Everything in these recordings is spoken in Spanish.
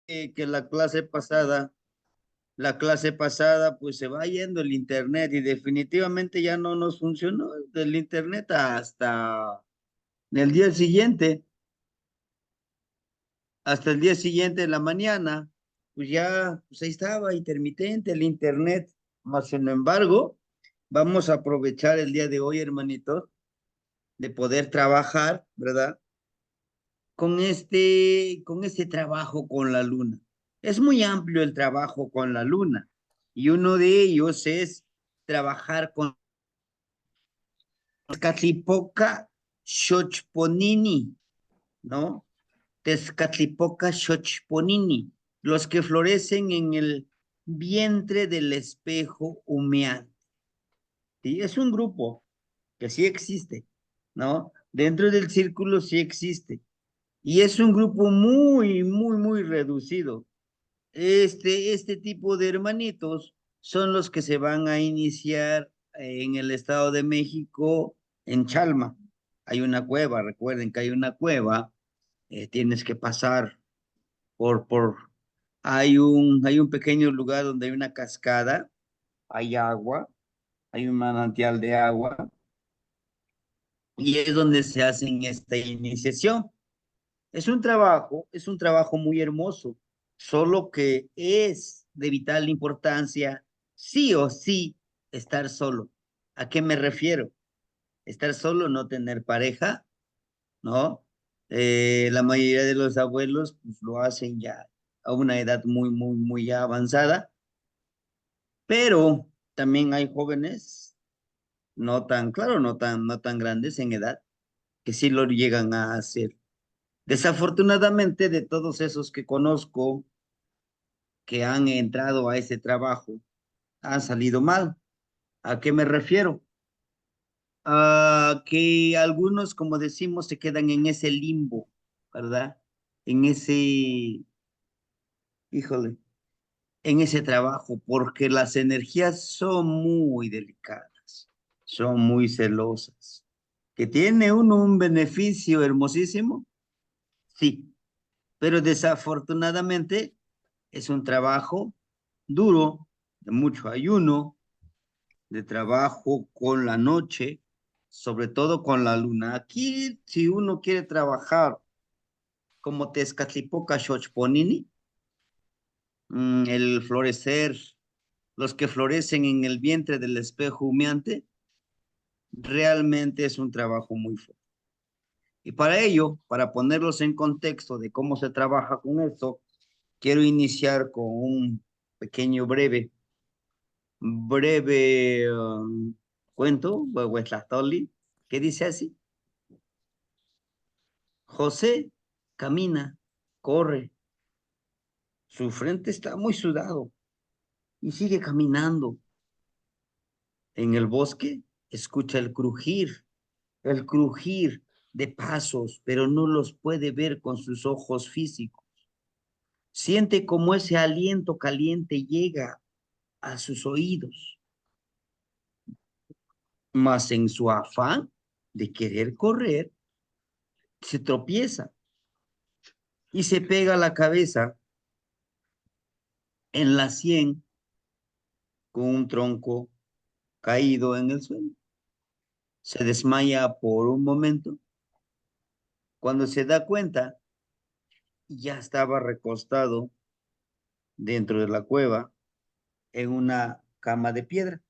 que la clase pasada, pues se va yendo el internet y definitivamente ya no nos funcionó del internet hasta el día siguiente de la mañana, pues ya, pues ahí estaba intermitente el internet. Más sin embargo, vamos a aprovechar el día de hoy, hermanitos, de poder trabajar, ¿verdad? Con este trabajo con la luna. Es muy amplio el trabajo con la luna y uno de ellos es trabajar con Tezcatlipoca Xochponini, ¿no? Tezcatlipoca Xochponini, los que florecen en el vientre del espejo humeante. ¿Sí? Es un grupo que sí existe, ¿no? Dentro del círculo sí existe. Y es un grupo muy, muy, muy reducido. Este tipo de hermanitos son los que se van a iniciar en el Estado de México, en Chalma. Hay una cueva, recuerden que hay una cueva, tienes que pasar hay un pequeño lugar donde hay una cascada, hay agua, hay un manantial de agua, y es donde se hacen esta iniciación. Es un trabajo muy hermoso, solo que es de vital importancia, sí o sí, estar solo. ¿A qué me refiero? Estar solo, no tener pareja, ¿no? La mayoría de los abuelos pues, lo hacen ya a una edad muy, muy, muy ya avanzada, pero también hay jóvenes, no tan, claro, no tan grandes en edad, que sí lo llegan a hacer. Desafortunadamente, de todos esos que conozco que han entrado a ese trabajo, han salido mal. ¿A qué me refiero? A que algunos, como decimos, se quedan en ese limbo, ¿verdad? En ese, híjole, en ese trabajo, porque las energías son muy delicadas, son muy celosas. ¿Que tiene uno un beneficio hermosísimo? Sí, pero desafortunadamente es un trabajo duro, de mucho ayuno, de trabajo con la noche, sobre todo con la luna. Aquí, si uno quiere trabajar como Tezcatlipoca Xochponini, el florecer, los que florecen en el vientre del espejo humeante, realmente es un trabajo muy fuerte. Y para ello, para ponerlos en contexto de cómo se trabaja con esto, quiero iniciar con un pequeño breve cuento, Huehuetlactoli, que dice así: José camina, corre, su frente está muy sudado y sigue caminando. En el bosque escucha el crujir de pasos, pero no los puede ver con sus ojos físicos. Siente como ese aliento caliente llega a sus oídos, mas en su afán de querer correr, se tropieza y se pega la cabeza en la sien con un tronco caído en el suelo. Se desmaya por un momento. Cuando se da cuenta, ya estaba recostado dentro de la cueva en una cama de piedra,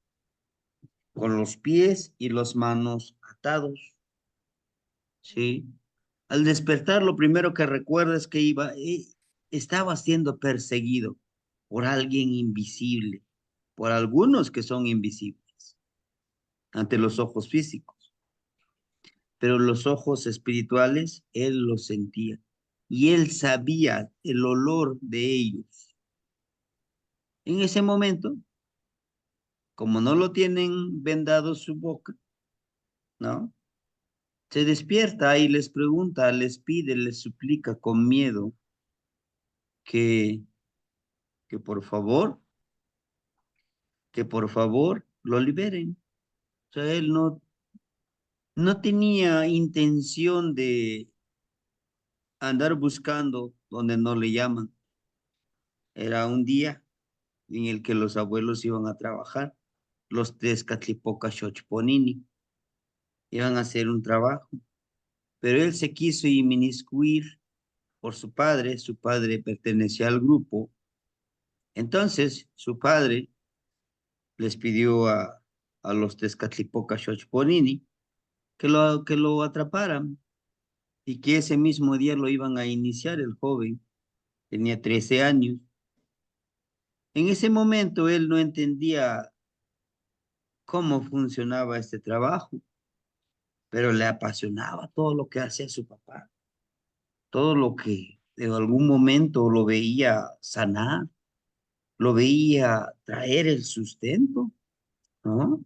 con los pies y las manos atados. ¿Sí? Al despertar, lo primero que recuerda es que estaba siendo perseguido por alguien invisible, por algunos que son invisibles ante los ojos físicos, pero los ojos espirituales, él los sentía y él sabía el olor de ellos. En ese momento, como no lo tienen vendado su boca, ¿no? Se despierta y les pregunta, les pide, les suplica con miedo que, que por favor, que por favor lo liberen. O sea, él no tenía intención de andar buscando donde no le llaman. Era un día en el que los abuelos iban a trabajar, los Tezcatlipoca Xochponini, iban a hacer un trabajo, pero él se quiso inmiscuir por su padre pertenecía al grupo, entonces su padre les pidió a los Tezcatlipoca Xochponini que lo atraparan y que ese mismo día lo iban a iniciar el joven, tenía 13 años. En ese momento él no entendía cómo funcionaba este trabajo, pero le apasionaba todo lo que hacía su papá, todo lo que en algún momento lo veía sanar, lo veía traer el sustento, ¿no?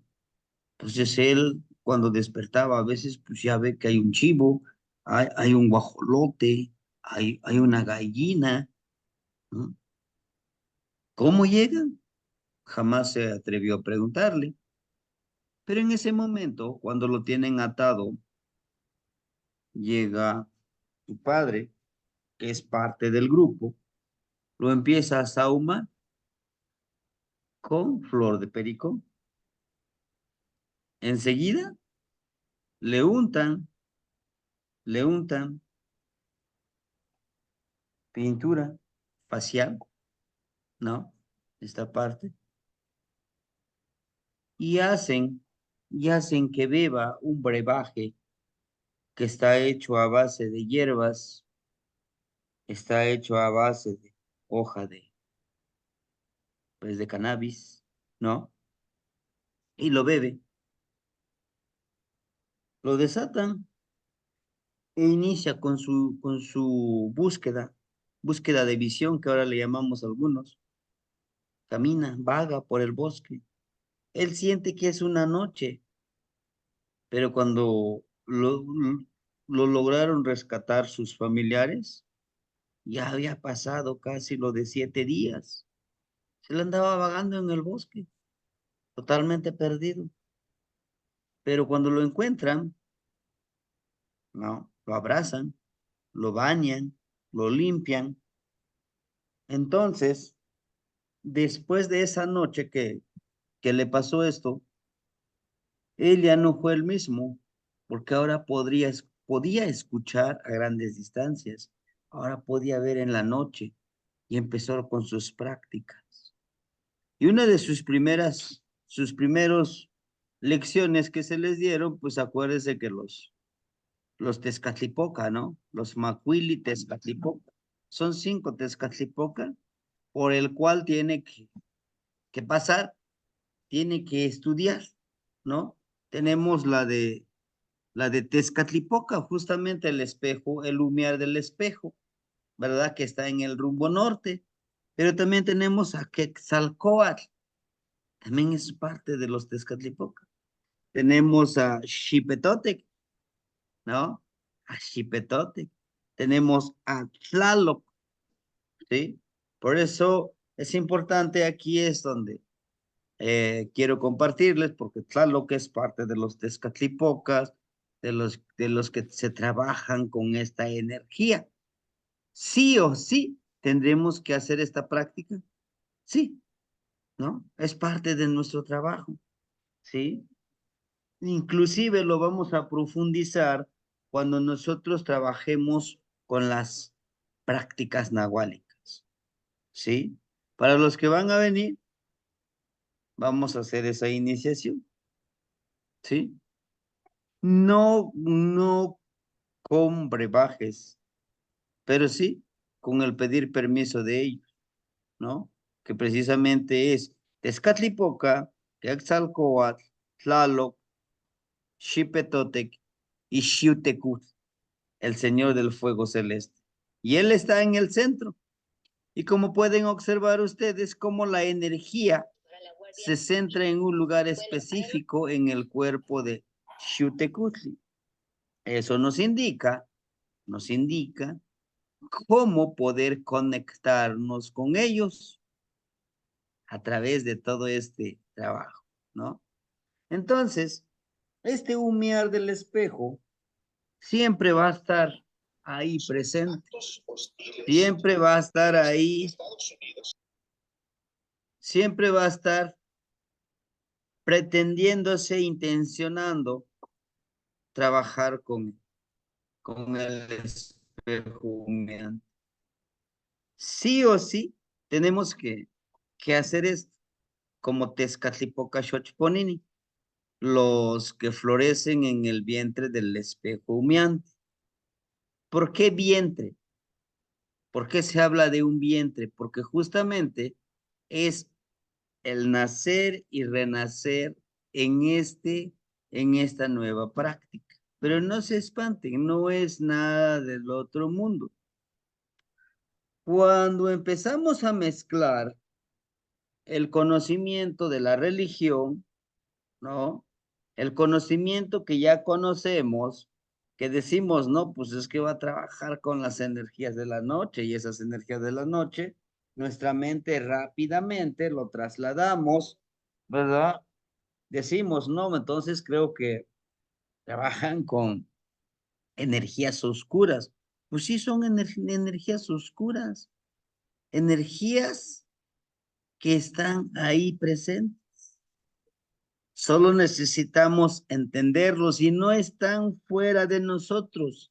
Entonces él, cuando despertaba, a veces pues ya ve que hay un chivo, hay un guajolote, hay una gallina, ¿no? ¿Cómo llegan? Jamás se atrevió a preguntarle. Pero en ese momento, cuando lo tienen atado, llega su padre, que es parte del grupo, lo empieza a sahumar con flor de perico. Enseguida le untan, le untan pintura facial, ¿no? Esta parte. Y y hacen que beba un brebaje que está hecho a base de hierbas, está hecho a base de hoja pues de cannabis, ¿no? Y lo bebe, lo desatan e inicia con su búsqueda de visión, que ahora le llamamos algunos. Camina, vaga por el bosque. Él siente que es una noche, pero cuando lo lograron rescatar sus familiares, ya había pasado casi lo de 7 días. Se le andaba vagando en el bosque, totalmente perdido. Pero cuando lo encuentran, no, lo abrazan, lo bañan, lo limpian. Entonces, después de esa noche que le pasó esto, él ya no fue el mismo, porque ahora podía escuchar a grandes distancias, ahora podía ver en la noche y empezó con sus prácticas. Y una de sus primeros lecciones que se les dieron, pues acuérdense que los Tezcatlipoca, ¿no? Los Macuili Tezcatlipoca. Son 5 Tezcatlipoca por el cual tiene que pasar, tiene que estudiar, ¿no? Tenemos la de Tezcatlipoca, justamente el espejo, el humear del espejo, ¿verdad? Que está en el rumbo norte. Pero también tenemos a Quetzalcóatl, también es parte de los Tezcatlipoca. Tenemos a Xipetotec, ¿no? A Xipetotec. Tenemos a Tlaloc, ¿sí? Por eso es importante, aquí es donde quiero compartirles, porque Tlaloc es parte de los Tezcatlipocas, de los que se trabajan con esta energía. Sí o sí tendremos que hacer esta práctica, sí, ¿no? Es parte de nuestro trabajo, ¿sí? Inclusive lo vamos a profundizar cuando nosotros trabajemos con las prácticas nahuálicas, ¿sí? Para los que van a venir, vamos a hacer esa iniciación, ¿sí? No con brebajes, pero sí con el pedir permiso de ellos, ¿no? Que precisamente es Tezcatlipoca, Quetzalcóatl, Tlaloc, Xipetotec y Xiutecut, el Señor del Fuego Celeste. Y Él está en el centro. Y como pueden observar ustedes, como la energía se centra en un lugar específico en el cuerpo de Xiutecutli. Eso nos indica cómo poder conectarnos con ellos a través de todo este trabajo, ¿no? Entonces, este humear del espejo siempre va a estar ahí presente, siempre va a estar ahí siempre va a estar pretendiéndose, intencionando trabajar con el espejo humeante. Sí o sí, tenemos que hacer esto, como Tezcatlipoca Xochponini, los que florecen en el vientre del espejo humeante. ¿Por qué vientre? ¿Por qué se habla de un vientre? Porque justamente es el nacer y renacer en en esta nueva práctica. Pero no se espanten, no es nada del otro mundo. Cuando empezamos a mezclar el conocimiento de la religión, ¿no? El conocimiento que ya conocemos, que decimos, no, pues es que va a trabajar con las energías de la noche y esas energías de la noche, nuestra mente rápidamente lo trasladamos, ¿verdad? Decimos, no, entonces creo que trabajan con energías oscuras. Pues sí, son energías oscuras, energías que están ahí presentes. Solo necesitamos entenderlos y no están fuera de nosotros,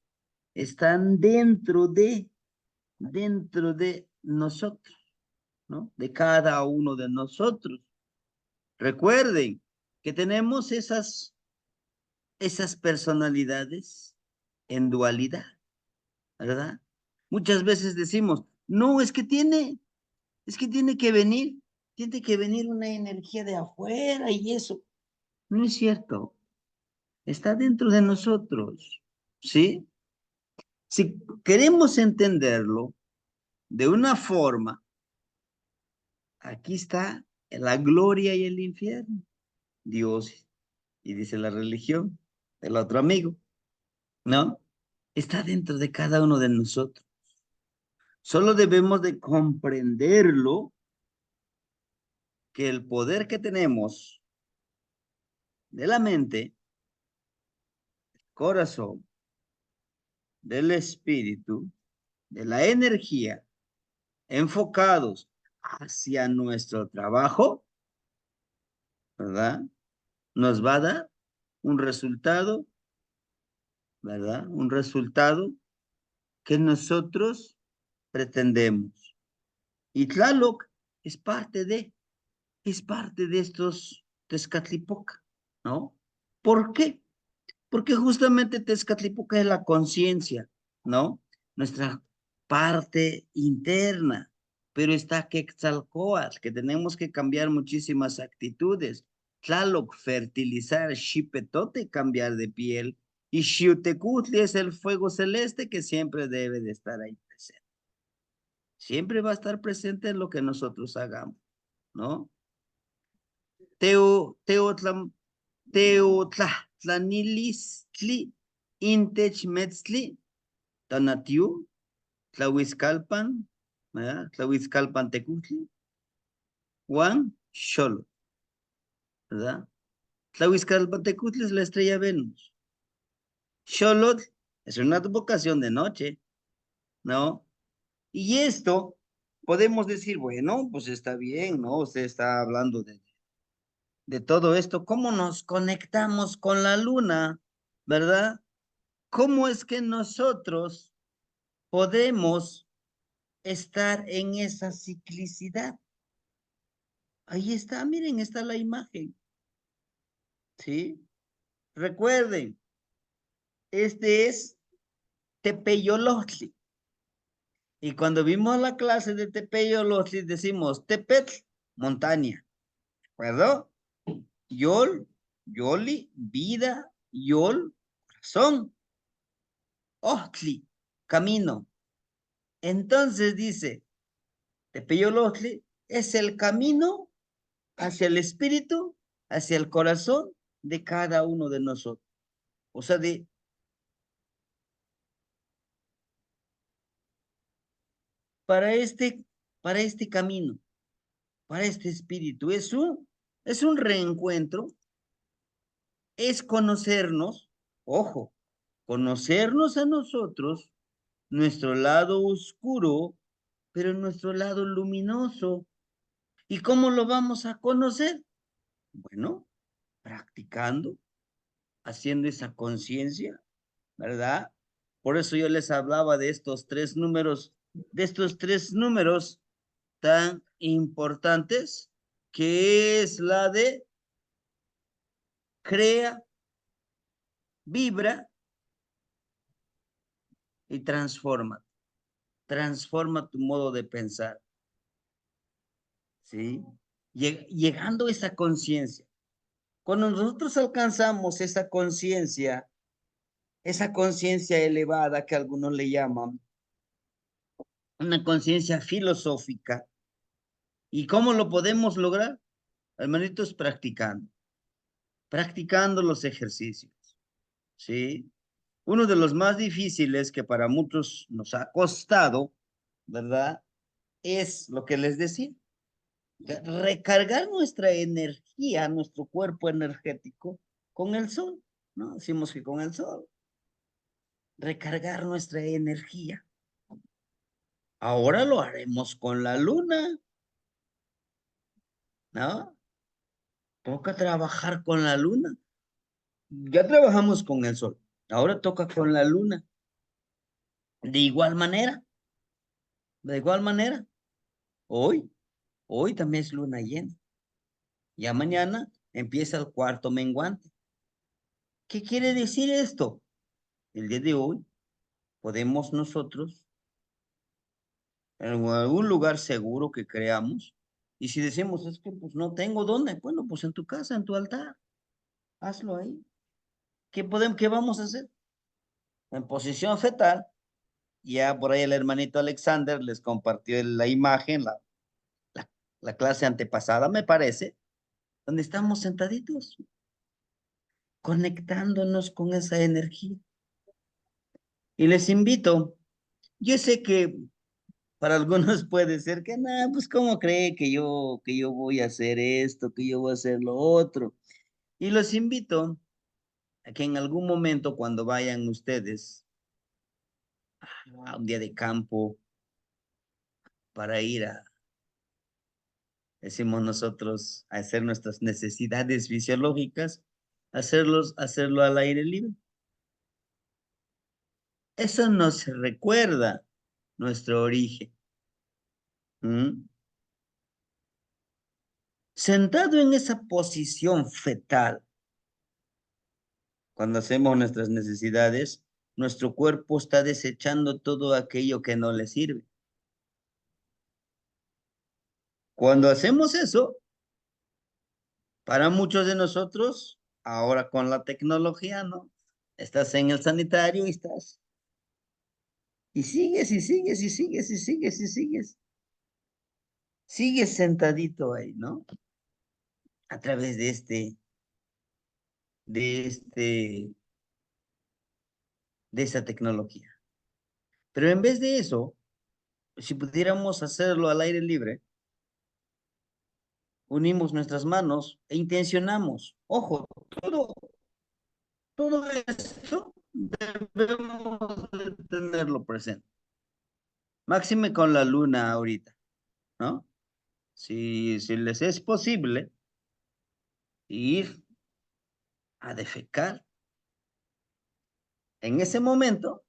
están dentro de nosotros, ¿no? De cada uno de nosotros. Recuerden que tenemos esas personalidades en dualidad, ¿verdad? Muchas veces decimos, no, es que tiene que venir una energía de afuera y eso. No es cierto, está dentro de nosotros, ¿sí? Si queremos entenderlo de una forma, aquí está la gloria y el infierno, Dios, y dice la religión, el otro amigo, ¿no? Está dentro de cada uno de nosotros. Solo debemos de comprenderlo, que el poder que tenemos de la mente, corazón, del espíritu, de la energía, enfocados hacia nuestro trabajo, ¿verdad? Nos va a dar un resultado, ¿verdad? Un resultado que nosotros pretendemos. Y Tlaloc es es parte de estos Tezcatlipoca, ¿no? ¿Por qué? Porque justamente Tezcatlipoca es la conciencia, ¿no? Nuestra parte interna, pero está Quetzalcóatl, que tenemos que cambiar muchísimas actitudes. Tlaloc, fertilizar, Xipetote, cambiar de piel, y Xiutecutli es el fuego celeste que siempre debe de estar ahí presente. Siempre va a estar presente en lo que nosotros hagamos, ¿no? Teotlam, Teotlatlanilisli, Intech Metzli, Tanatiu, Tlahuizcalpan, ¿verdad? Tlahuizcalpan Tecutli, Juan Xolo, ¿verdad? Tlahuizcalpan Tecutli es la estrella Venus. Xolotl es una vocación de noche, ¿no? Y esto podemos decir, bueno, pues está bien, ¿no? Usted está hablando de todo esto. ¿Cómo nos conectamos con la luna, verdad? ¿Cómo es que nosotros podemos estar en esa ciclicidad? Ahí está, miren, está la imagen, ¿sí? Recuerden, este es Tepeyolotli. Y cuando vimos la clase de Tepeyolotli, decimos Tepetl, montaña, ¿verdad? Yol, Yoli, vida, Yol, corazón, Ohtli, camino. Entonces dice, Tepeyolotli es el camino hacia el espíritu, hacia el corazón de cada uno de nosotros. O sea, para este, para este camino, para este espíritu, es un reencuentro, es conocernos, ojo, conocernos a nosotros, nuestro lado oscuro, pero nuestro lado luminoso. ¿Y cómo lo vamos a conocer? Bueno, practicando, haciendo esa conciencia, ¿verdad? Por eso yo les hablaba de estos tres números tan importantes, que es la de crea, vibra y transforma. Transforma tu modo de pensar, ¿sí? Llegando a esa conciencia. Cuando nosotros alcanzamos esa conciencia elevada que algunos le llaman, una conciencia filosófica, ¿y cómo lo podemos lograr? Hermanitos, practicando los ejercicios, ¿sí? Uno de los más difíciles que para muchos nos ha costado, ¿verdad? Es lo que les decía, recargar nuestra energía, nuestro cuerpo energético con el sol, ¿no? Decimos que con el sol, recargar nuestra energía. Ahora lo haremos con la luna, ¿no? Toca trabajar con la luna. Ya trabajamos con el sol, ahora toca con la luna. De igual manera, de igual manera, hoy, hoy también es luna llena. Ya mañana empieza el cuarto menguante. ¿Qué quiere decir esto? El día de hoy podemos nosotros, en algún lugar seguro que creamos, y si decimos, es que pues no tengo dónde, bueno, pues en tu casa, en tu altar, hazlo ahí. ¿Qué vamos a hacer? En posición fetal, ya por ahí el hermanito Alexander les compartió la imagen, la, la clase antepasada, me parece, donde estamos sentaditos, conectándonos con esa energía. Y les invito, yo sé que para algunos puede ser que, nada, pues cómo cree que yo voy a hacer esto, que yo voy a hacer lo otro. Y los invito a que en algún momento cuando vayan ustedes a un día de campo para ir a, decimos nosotros, a hacer nuestras necesidades fisiológicas, hacerlo al aire libre. Eso nos recuerda nuestro origen. ¿Mm? Sentado en esa posición fetal, cuando hacemos nuestras necesidades, nuestro cuerpo está desechando todo aquello que no le sirve. Cuando hacemos eso, para muchos de nosotros, ahora con la tecnología, ¿no? Estás en el sanitario y estás, y sigues, y sigues, y sigues, y sigues, y sigues. Sigues sentadito ahí, ¿no? A través de este, de esa tecnología. Pero en vez de eso, si pudiéramos hacerlo al aire libre, unimos nuestras manos e intencionamos. Ojo, todo esto debemos de tenerlo presente. Máxime con la luna ahorita, ¿no? Si les es posible ir a defecar en ese momento,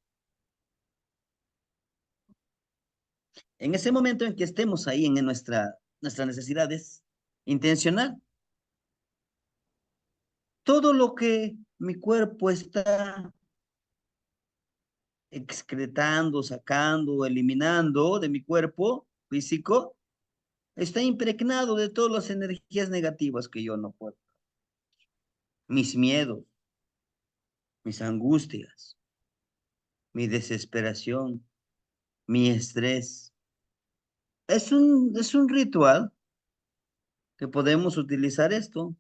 en que estemos ahí en nuestras necesidades, intencional. Todo lo que mi cuerpo está excretando, sacando, eliminando de mi cuerpo físico, está impregnado de todas las energías negativas que yo no puedo. Mis miedos, mis angustias, mi desesperación, mi estrés. Es un ritual que podemos utilizar esto.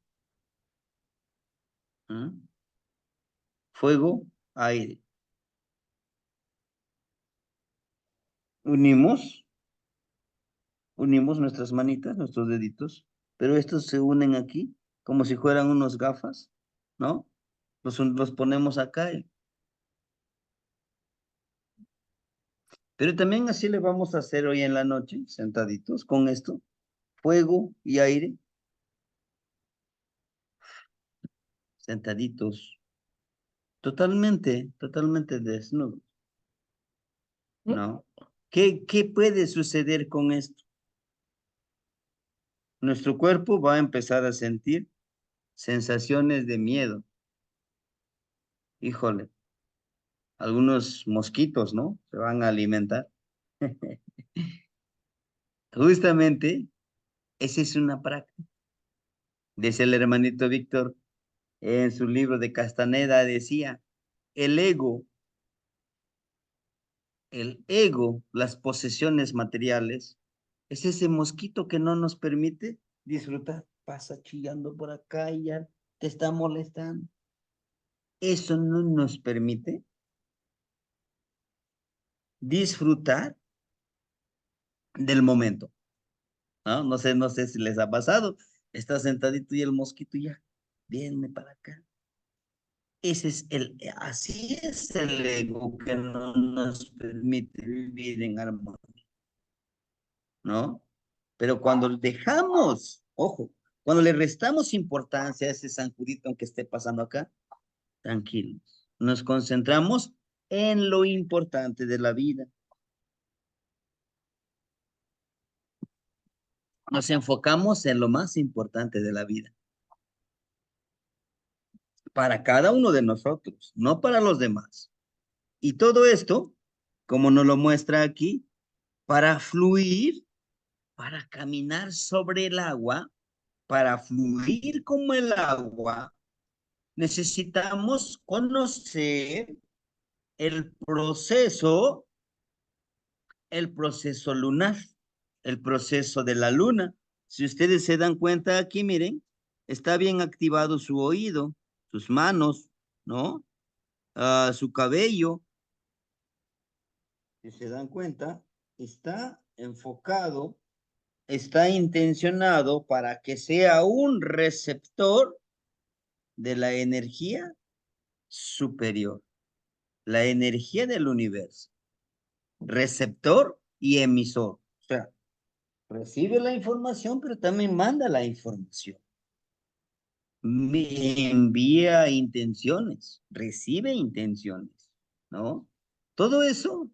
¿Ah? Fuego, aire. Unimos, unimos nuestras manitas, nuestros deditos, pero estos se unen aquí como si fueran unos gafas, ¿no? Los ponemos acá. Pero también así le vamos a hacer hoy en la noche, sentaditos con esto. fuego y aire, sentaditos, totalmente desnudos, ¿no? ¿Qué puede suceder con esto? Nuestro cuerpo va a empezar a sentir sensaciones de miedo. Híjole, algunos mosquitos, ¿no? Se van a alimentar. Justamente, esa es una práctica. Dice el hermanito Víctor en su libro de Castaneda, decía, el ego, las posesiones materiales, es ese mosquito que no nos permite disfrutar. Pasa chillando por acá y ya te está molestando. Eso no nos permite disfrutar del momento, ¿no? No sé si les ha pasado. Estás sentadito y el mosquito ya, viene para acá. Así es el ego que no nos permite vivir en armonía, ¿no? Pero cuando dejamos, ojo, cuando le restamos importancia a ese zancudito aunque esté pasando acá, tranquilos, nos concentramos en lo importante de la vida. Nos enfocamos en lo más importante de la vida. Para cada uno de nosotros, no para los demás. Y todo esto, como nos lo muestra aquí, para fluir, para caminar sobre el agua, para fluir como el agua, necesitamos conocer el proceso, el proceso lunar, el proceso de la luna. Si ustedes se dan cuenta aquí, miren, está bien activado su oído, sus manos, ¿no? Su cabello, si se dan cuenta, está enfocado, está intencionado para que sea un receptor de la energía superior, la energía del universo, receptor y emisor. O sea, recibe la información, pero también manda la información. Me envía intenciones, recibe intenciones, ¿no? Todo eso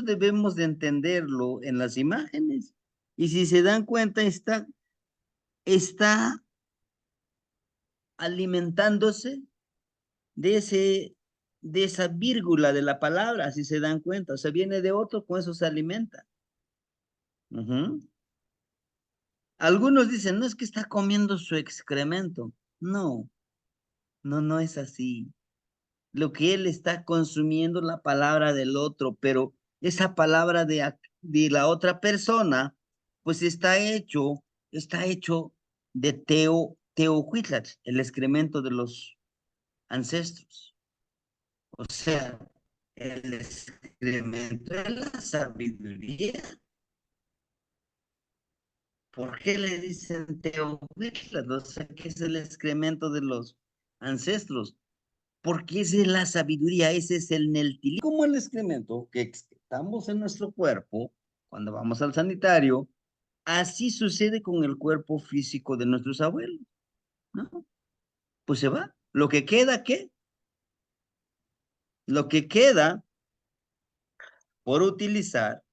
debemos de entenderlo en las imágenes. Y si se dan cuenta, está alimentándose de de esa vírgula de la palabra, si se dan cuenta. O sea, viene de otro, con eso se alimenta. Ujú. Algunos dicen, no es que está comiendo su excremento. No, no es así. Lo que él está consumiendo la palabra del otro, pero esa palabra de la otra persona, pues está hecho de teohuitlatl, el excremento de los ancestros. O sea, el excremento de la sabiduría. ¿Por qué le dicen teohuitlatl? O sea, que es el excremento de los ancestros. Porque esa es la sabiduría, ese es el neltilí, como el excremento que excretamos en nuestro cuerpo cuando vamos al sanitario, así sucede con el cuerpo físico de nuestros abuelos, ¿no? Pues se va. Lo que queda, ¿qué? Lo que queda por utilizar,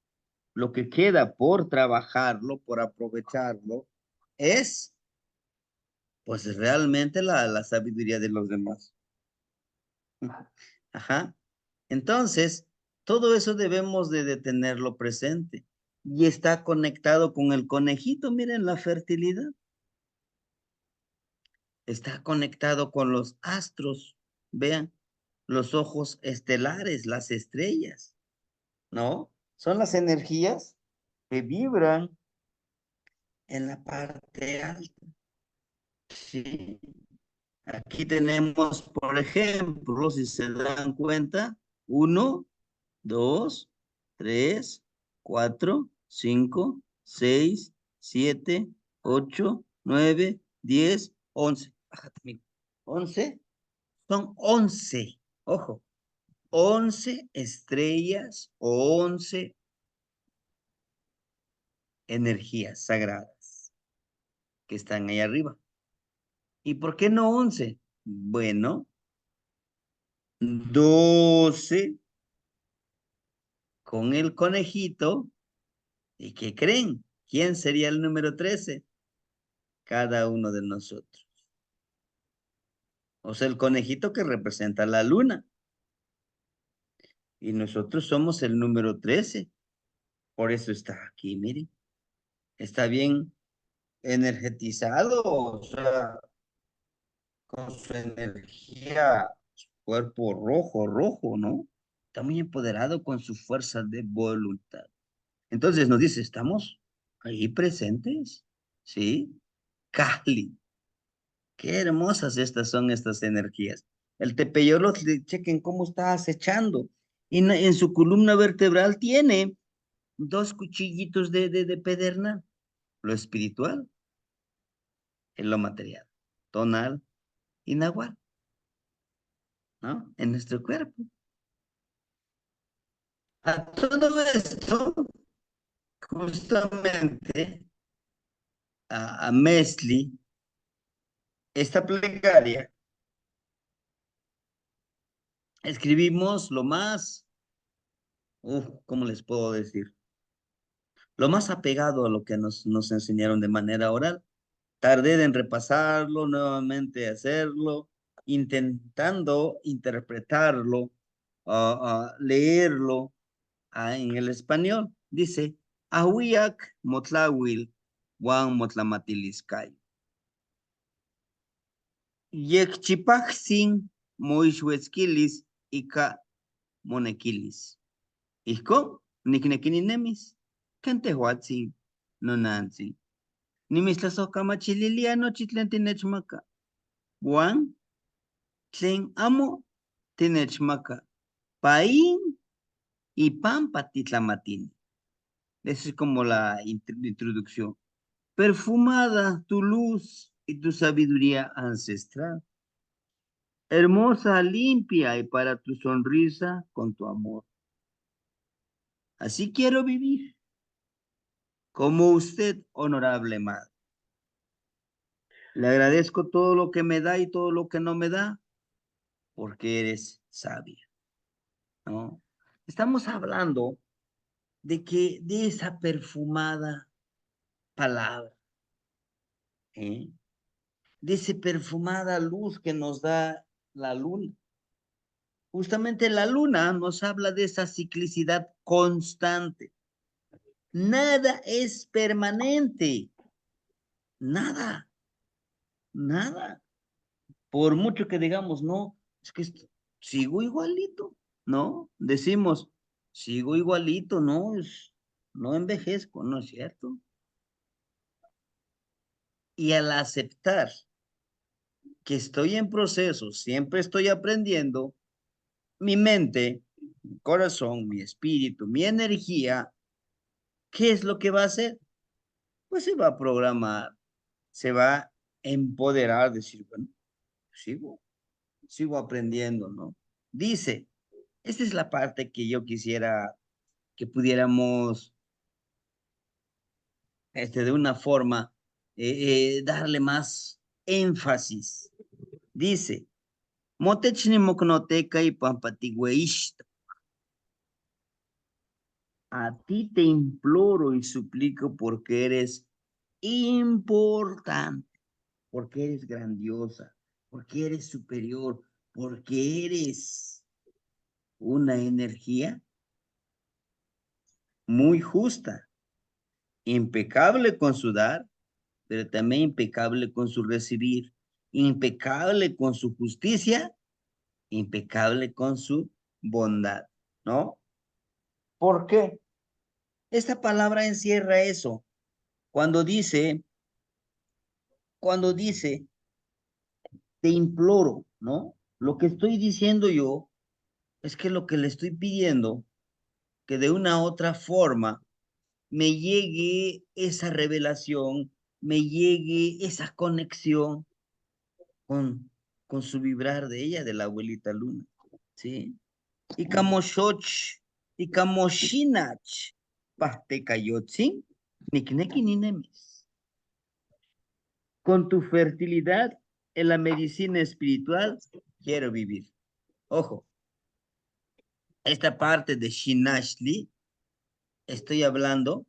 lo que queda por trabajarlo, por aprovecharlo, es pues realmente la sabiduría de los demás. Ajá. Entonces, todo eso debemos de tenerlo presente. Y está conectado con el conejito, miren la fertilidad. Está conectado con los astros, vean, los ojos estelares, las estrellas, ¿no? Son las energías que vibran en la parte alta. Sí. Aquí tenemos, por ejemplo, si se dan cuenta, uno, dos, tres, cuatro, cinco, seis, siete, ocho, nueve, 10, 11. Bájate, amigo. 11, son 11. Ojo, 11 estrellas o 11 energías sagradas. que están ahí arriba. ¿Y por qué no 11? Bueno, 12 con el conejito. ¿Y qué creen? ¿Quién sería el número 13? Cada uno de nosotros. O sea, el conejito que representa la luna. Y nosotros somos el número 13. Por eso está aquí, miren. Está bien energetizado, o sea, con su energía, su cuerpo rojo, rojo, ¿no? Está muy empoderado con su fuerza de voluntad. Entonces nos dice, ¿estamos ahí presentes? ¿Sí? Cali. Qué hermosas estas son estas energías. El tepeyolo, chequen cómo está acechando. Y en su columna vertebral tiene dos cuchillitos de pedernal. Lo espiritual en lo material. Tonal y nahual, ¿no? En nuestro cuerpo. A todo esto, justamente, a Mesli, esta plegaria, escribimos lo más, ¿cómo les puedo decir? Lo más apegado a lo que nos enseñaron de manera oral. Tardé en repasarlo, nuevamente hacerlo, intentando interpretarlo, leerlo en el español. Dice, Ahuiak motlawil, Juan motlamatiliscay. Yekchipajsin moixhuetzquilis ika monequilis. Ijkon, niknekininemis, kentehuatzin, nonantzin. Nimistlazokamachilia nochi tlen tinechmaka. Juan, tlen amo tinechmaka. Paín y pampa titlamatini. Esa es como la introducción. Perfumada tu luz y tu sabiduría ancestral. Hermosa, limpia y para tu sonrisa con tu amor. Así quiero vivir, como usted, honorable madre. Le agradezco todo lo que me da y todo lo que no me da, porque eres sabia, ¿no? Estamos hablando de que de esa perfumada palabra, ¿eh? De esa perfumada luz que nos da la luna. Justamente la luna nos habla de esa ciclicidad constante. Nada es permanente. Nada, nada. Por mucho que digamos, no, es que sigo igualito, ¿no? Decimos, sigo igualito, no, no envejezco, ¿no es cierto? Y al aceptar que estoy en proceso, siempre estoy aprendiendo, mi mente, mi corazón, mi espíritu, mi energía, ¿qué es lo que va a hacer? Pues se va a programar, se va a empoderar, decir, bueno, sigo aprendiendo, ¿no? Dice, esta es la parte que yo quisiera que pudiéramos, de una forma, darle más énfasis. Dice, Motechni moknoteca y pampatigüeishta. A ti te imploro y suplico porque eres importante, porque eres grandiosa, porque eres superior, porque eres una energía muy justa, impecable con su dar, pero también impecable con su recibir, impecable con su justicia, impecable con su bondad, ¿no? ¿Por qué? Esta palabra encierra eso. Cuando dice, cuando dice, te imploro, ¿no? Lo que estoy diciendo yo es que lo que le estoy pidiendo, que de una u otra forma me llegue esa revelación, me llegue esa conexión con, con su vibrar de ella, de la abuelita Luna, ¿sí? Y kamoshoch, y kamoshinach, pahtecayotzin, nikneki ninemis. con tu fertilidad en la medicina espiritual quiero vivir. Ojo, esta parte de Shinashli, estoy hablando,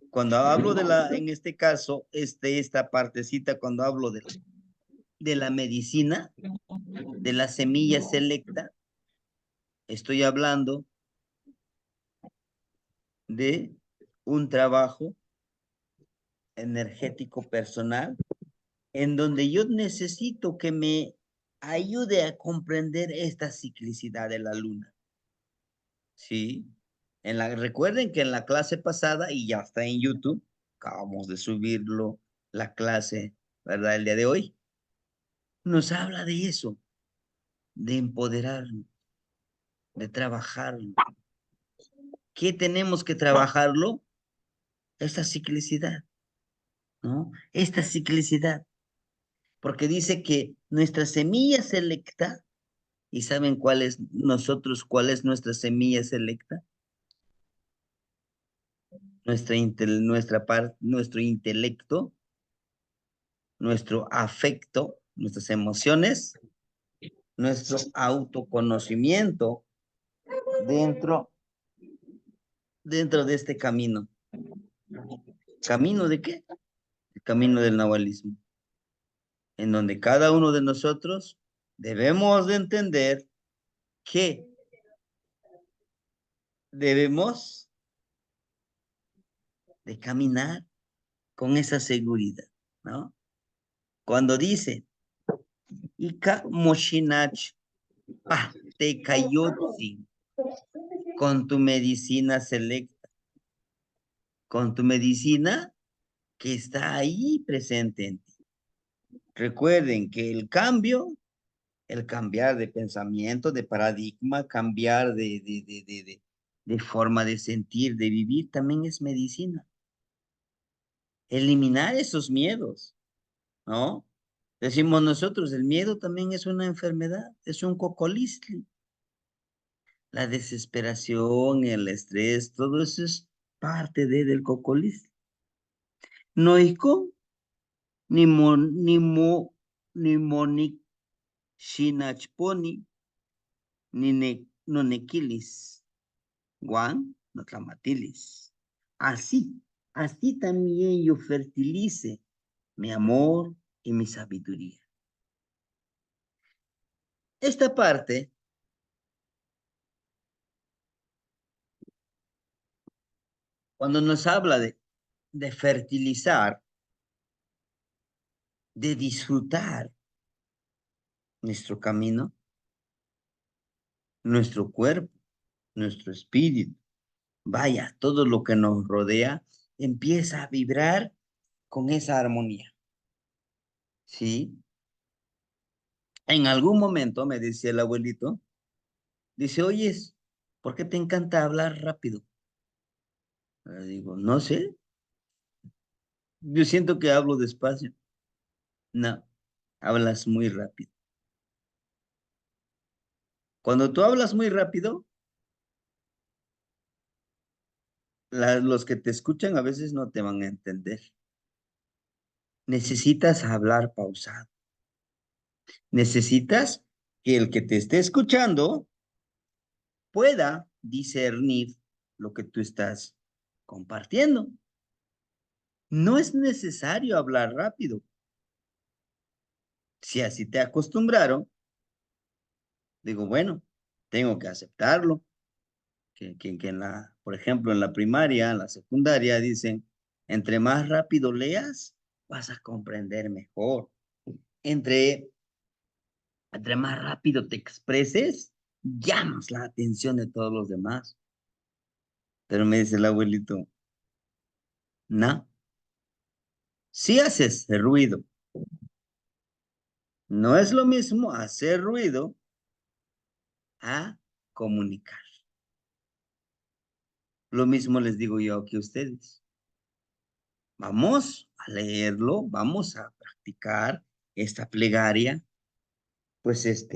cuando hablo en este caso, esta partecita, cuando hablo de la medicina, de la semilla selecta, estoy hablando de un trabajo energético personal en donde yo necesito que me ayude a comprender esta ciclicidad de la luna. ¿Sí? Recuerden que en la clase pasada, y ya está en YouTube, acabamos de subirlo, la clase, ¿verdad? El día de hoy, nos habla de eso, de empoderarnos, de trabajarlo. ¿Qué tenemos que trabajarlo? Esta ciclicidad, ¿no? Esta ciclicidad, porque dice que nuestra semilla selecta, ¿y saben cuál es nuestra semilla selecta? Nuestro intelecto, nuestro afecto, nuestras emociones, nuestro autoconocimiento dentro, dentro de este camino. ¿Camino de qué? El camino del nahualismo, en donde cada uno de nosotros debemos de entender que debemos de caminar con esa seguridad, ¿no? Cuando dice, Ika Moshinach, te cayotzi, con tu medicina selecta, con tu medicina que está ahí presente en ti. Recuerden que el cambiar de pensamiento, de paradigma, cambiar de forma de sentir, de vivir, también es medicina. Eliminar esos miedos, ¿no? Decimos nosotros, el miedo también es una enfermedad, es un cocolistli. La desesperación, el estrés, todo eso es parte del cocolistli. Noiko, ni monic, shinachponi, nonequilis, guan, no tlamatilis. Así también yo fertilice mi amor y mi sabiduría. Esta parte, cuando nos habla de fertilizar, de disfrutar nuestro camino, nuestro cuerpo, nuestro espíritu, vaya, todo lo que nos rodea empieza a vibrar con esa armonía. ¿Sí? En algún momento me decía el abuelito, dice, oyes, ¿por qué te encanta hablar rápido? Le digo, no sé, yo siento que hablo despacio. No, hablas muy rápido. Cuando tú hablas muy rápido, los que te escuchan a veces no te van a entender. Necesitas hablar pausado. Necesitas que el que te esté escuchando pueda discernir lo que tú estás compartiendo. No es necesario hablar rápido. Si así te acostumbraron, digo, bueno, tengo que aceptarlo. Que por ejemplo, en la primaria, en la secundaria, dicen, entre más rápido leas, vas a comprender mejor. Entre, entre más rápido te expreses, llamas la atención de todos los demás. Pero me dice el abuelito, no, si haces ruido, no es lo mismo hacer ruido a comunicar. Lo mismo les digo yo aquí a ustedes. Vamos a leerlo, vamos a practicar esta plegaria, pues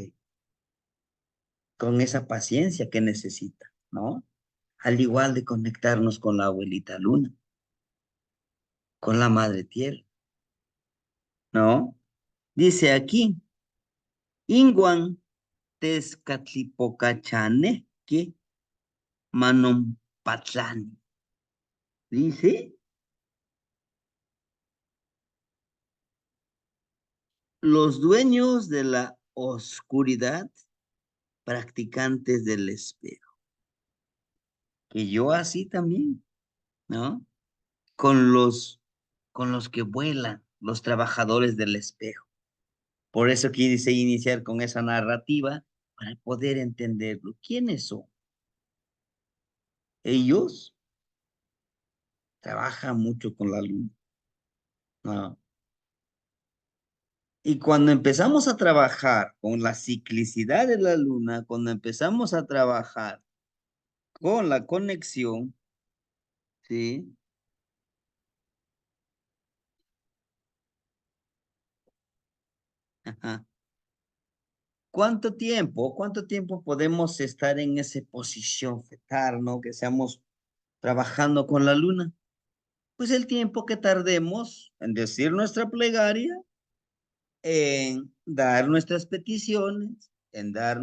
con esa paciencia que necesita, ¿no? Al igual de conectarnos con la abuelita luna, con la madre tierra. ¿no? Dice aquí, Inguan Tezcatlipocachane, que Manompatlani. Dice, los dueños de la oscuridad, practicantes del espejo. Que yo así también, ¿no? Con con los que vuelan, los trabajadores del espejo. Por eso quise iniciar con esa narrativa para poder entenderlo. ¿Quiénes son? Ellos trabajan mucho con la luna, ¿no? Y cuando empezamos a trabajar con la ciclicidad de la luna, cuando empezamos a trabajar con la conexión, ¿sí? Ajá. ¿Cuánto tiempo podemos estar en esa posición fetal, ¿no? Que seamos trabajando con la luna. Pues el tiempo que tardemos en decir nuestra plegaria, en dar nuestras peticiones, en dar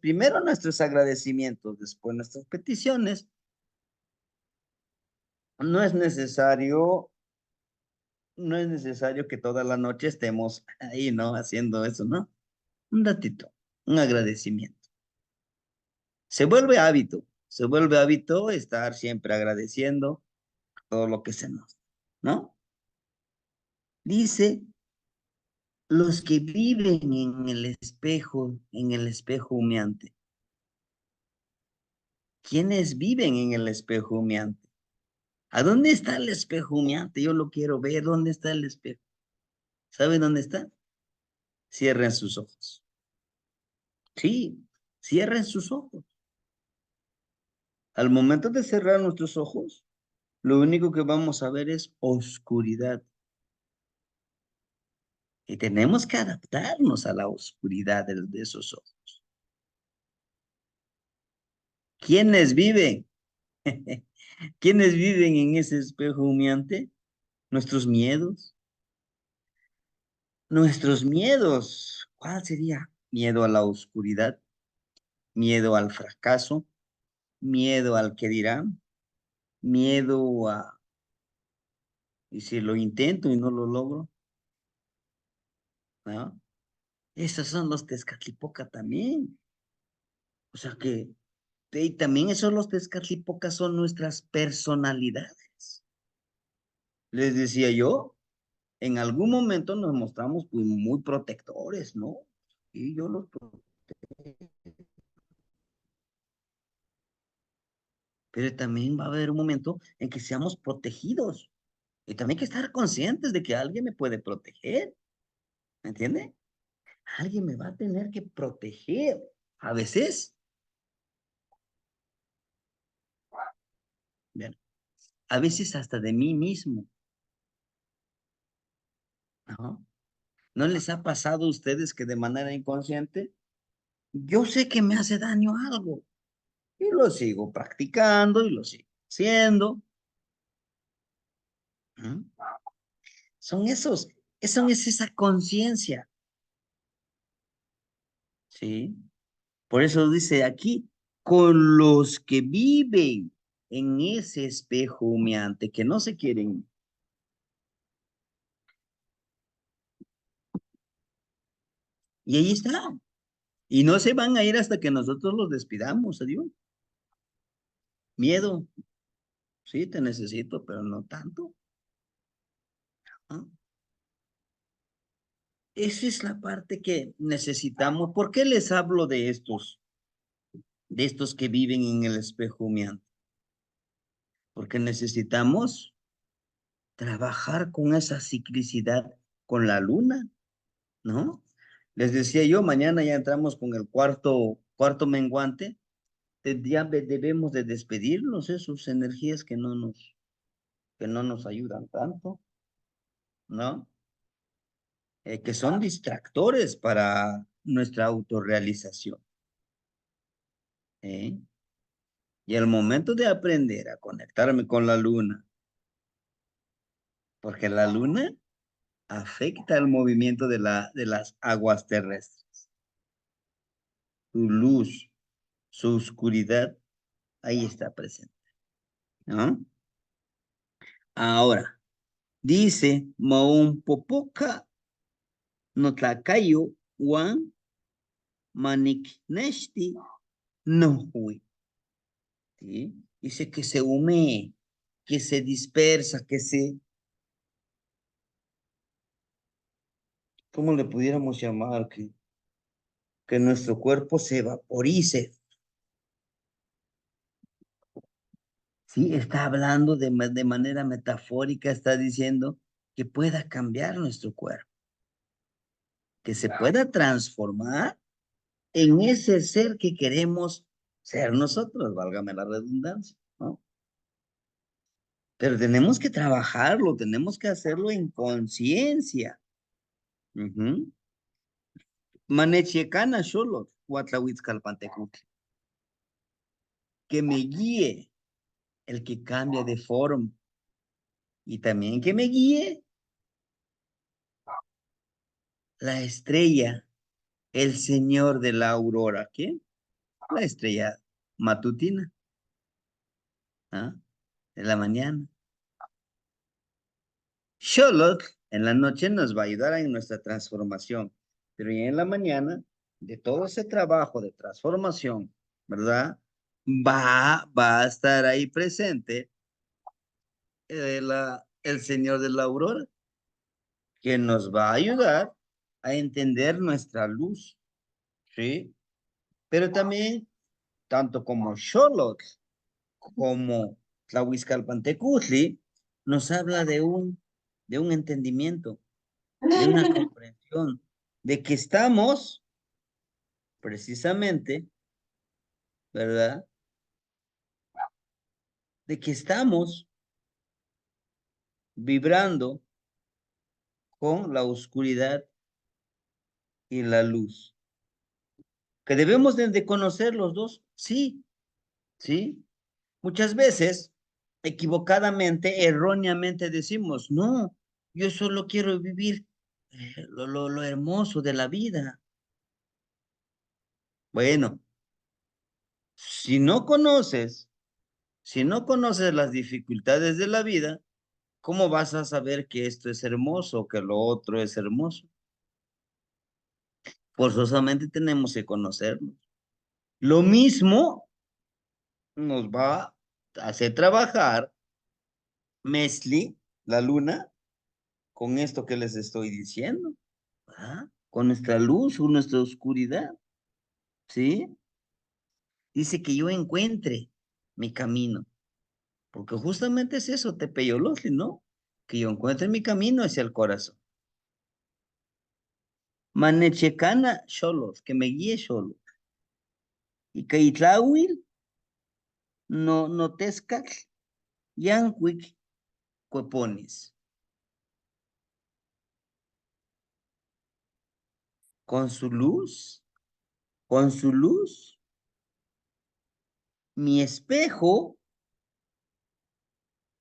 primero nuestros agradecimientos, después nuestras peticiones. No es necesario, no es necesario que toda la noche estemos ahí, ¿no? Haciendo eso, ¿no? Un ratito, un agradecimiento. Se vuelve hábito estar siempre agradeciendo todo lo que se nos, ¿no? Dice, los que viven en el espejo humeante. ¿Quiénes viven en el espejo humeante? ¿A dónde está el espejo humeante? Yo lo quiero ver. ¿Dónde está el espejo? ¿Saben dónde está? Cierren sus ojos. Sí, cierren sus ojos. Al momento de cerrar nuestros ojos, lo único que vamos a ver es oscuridad. Y tenemos que adaptarnos a la oscuridad de esos ojos. ¿Quiénes viven? ¿Quiénes viven en ese espejo humeante? Nuestros miedos. Nuestros miedos. ¿Cuál sería? Miedo a la oscuridad, miedo al fracaso, miedo al que dirán, miedo a, y si lo intento y no lo logro, ¿no? Esos son los Tezcatlipoca también. O sea que, y también esos los Tezcatlipoca son nuestras personalidades. Les decía yo, en algún momento nos mostramos pues, muy protectores, ¿no? Y yo los pero también va a haber un momento en que seamos protegidos. Y también hay que estar conscientes de que alguien me puede proteger, ¿me entiende? Alguien me va a tener que proteger. A veces, bien, a veces hasta de mí mismo, ¿no? ¿No les ha pasado a ustedes que de manera inconsciente, yo sé que me hace daño algo y lo sigo practicando y lo sigo haciendo? ¿Mm? Son es esa conciencia, ¿sí? Por eso dice aquí, con los que viven en ese espejo humeante, que no se quieren. Y ahí está. Y no se van a ir hasta que nosotros los despidamos, adiós. Miedo, sí, te necesito, pero no tanto. ¿No? Esa es la parte que necesitamos. ¿Por qué les hablo de estos que viven en el espejo humeante? Porque necesitamos trabajar con esa ciclicidad, con la luna, ¿no? Les decía yo, mañana ya entramos con el cuarto menguante, ya debemos de despedirnos de sus energías que no nos ayudan tanto, ¿no? Que son distractores para nuestra autorrealización, ¿eh? Y al momento de aprender a conectarme con la luna, porque la luna afecta el movimiento de las aguas terrestres. Su luz, su oscuridad, ahí está presente, ¿no? Ahora, dice, Maun Popoca no tlacayo wan manikneshti no hui. ¿Sí? Dice que se hume, que se dispersa, ¿cómo le pudiéramos llamar? Que nuestro cuerpo se vaporice. Sí, está hablando de manera metafórica, está diciendo que pueda cambiar nuestro cuerpo, que se pueda transformar en ese ser que queremos ser nosotros, válgame la redundancia, ¿no? Pero tenemos que trabajarlo, tenemos que hacerlo en conciencia. Ujú. Manechecana solo, Huatlahuitzcalpantecutli. Que me guíe el que cambia de forma y también que me guíe la estrella, el señor de la aurora. ¿Quién? La estrella matutina, ¿ah? De la mañana. Xolotl en la noche nos va a ayudar en nuestra transformación, pero ya en la mañana, de todo ese trabajo de transformación, ¿verdad? Va a estar ahí presente el Señor de la Aurora, que nos va a ayudar a entender nuestra luz, ¿sí? Pero también, tanto como Xolotl, como Tlahuizcalpantecutli, nos habla de un entendimiento, de una comprensión, de que estamos precisamente, ¿verdad? De que estamos vibrando con la oscuridad y la luz. Que debemos de conocer los dos, sí, sí. Muchas veces, equivocadamente, erróneamente decimos, no, yo solo quiero vivir lo hermoso de la vida. Bueno, si no conoces, si no conoces las dificultades de la vida, ¿cómo vas a saber que esto es hermoso o que lo otro es hermoso? Forzosamente tenemos que conocerlo. Lo mismo nos va a hacer trabajar Mesli, la luna, con esto que les estoy diciendo, ¿verdad? Con nuestra luz o nuestra oscuridad, ¿sí? Dice que yo encuentre mi camino, porque justamente es eso, Tepeyolotli, ¿no? Que yo encuentre mi camino hacia el corazón. Manechecana Xolos, que me guíe Xolos. Y que Itlawil no tezcatl, yancuic, cuepones. Con su luz, con su luz, mi espejo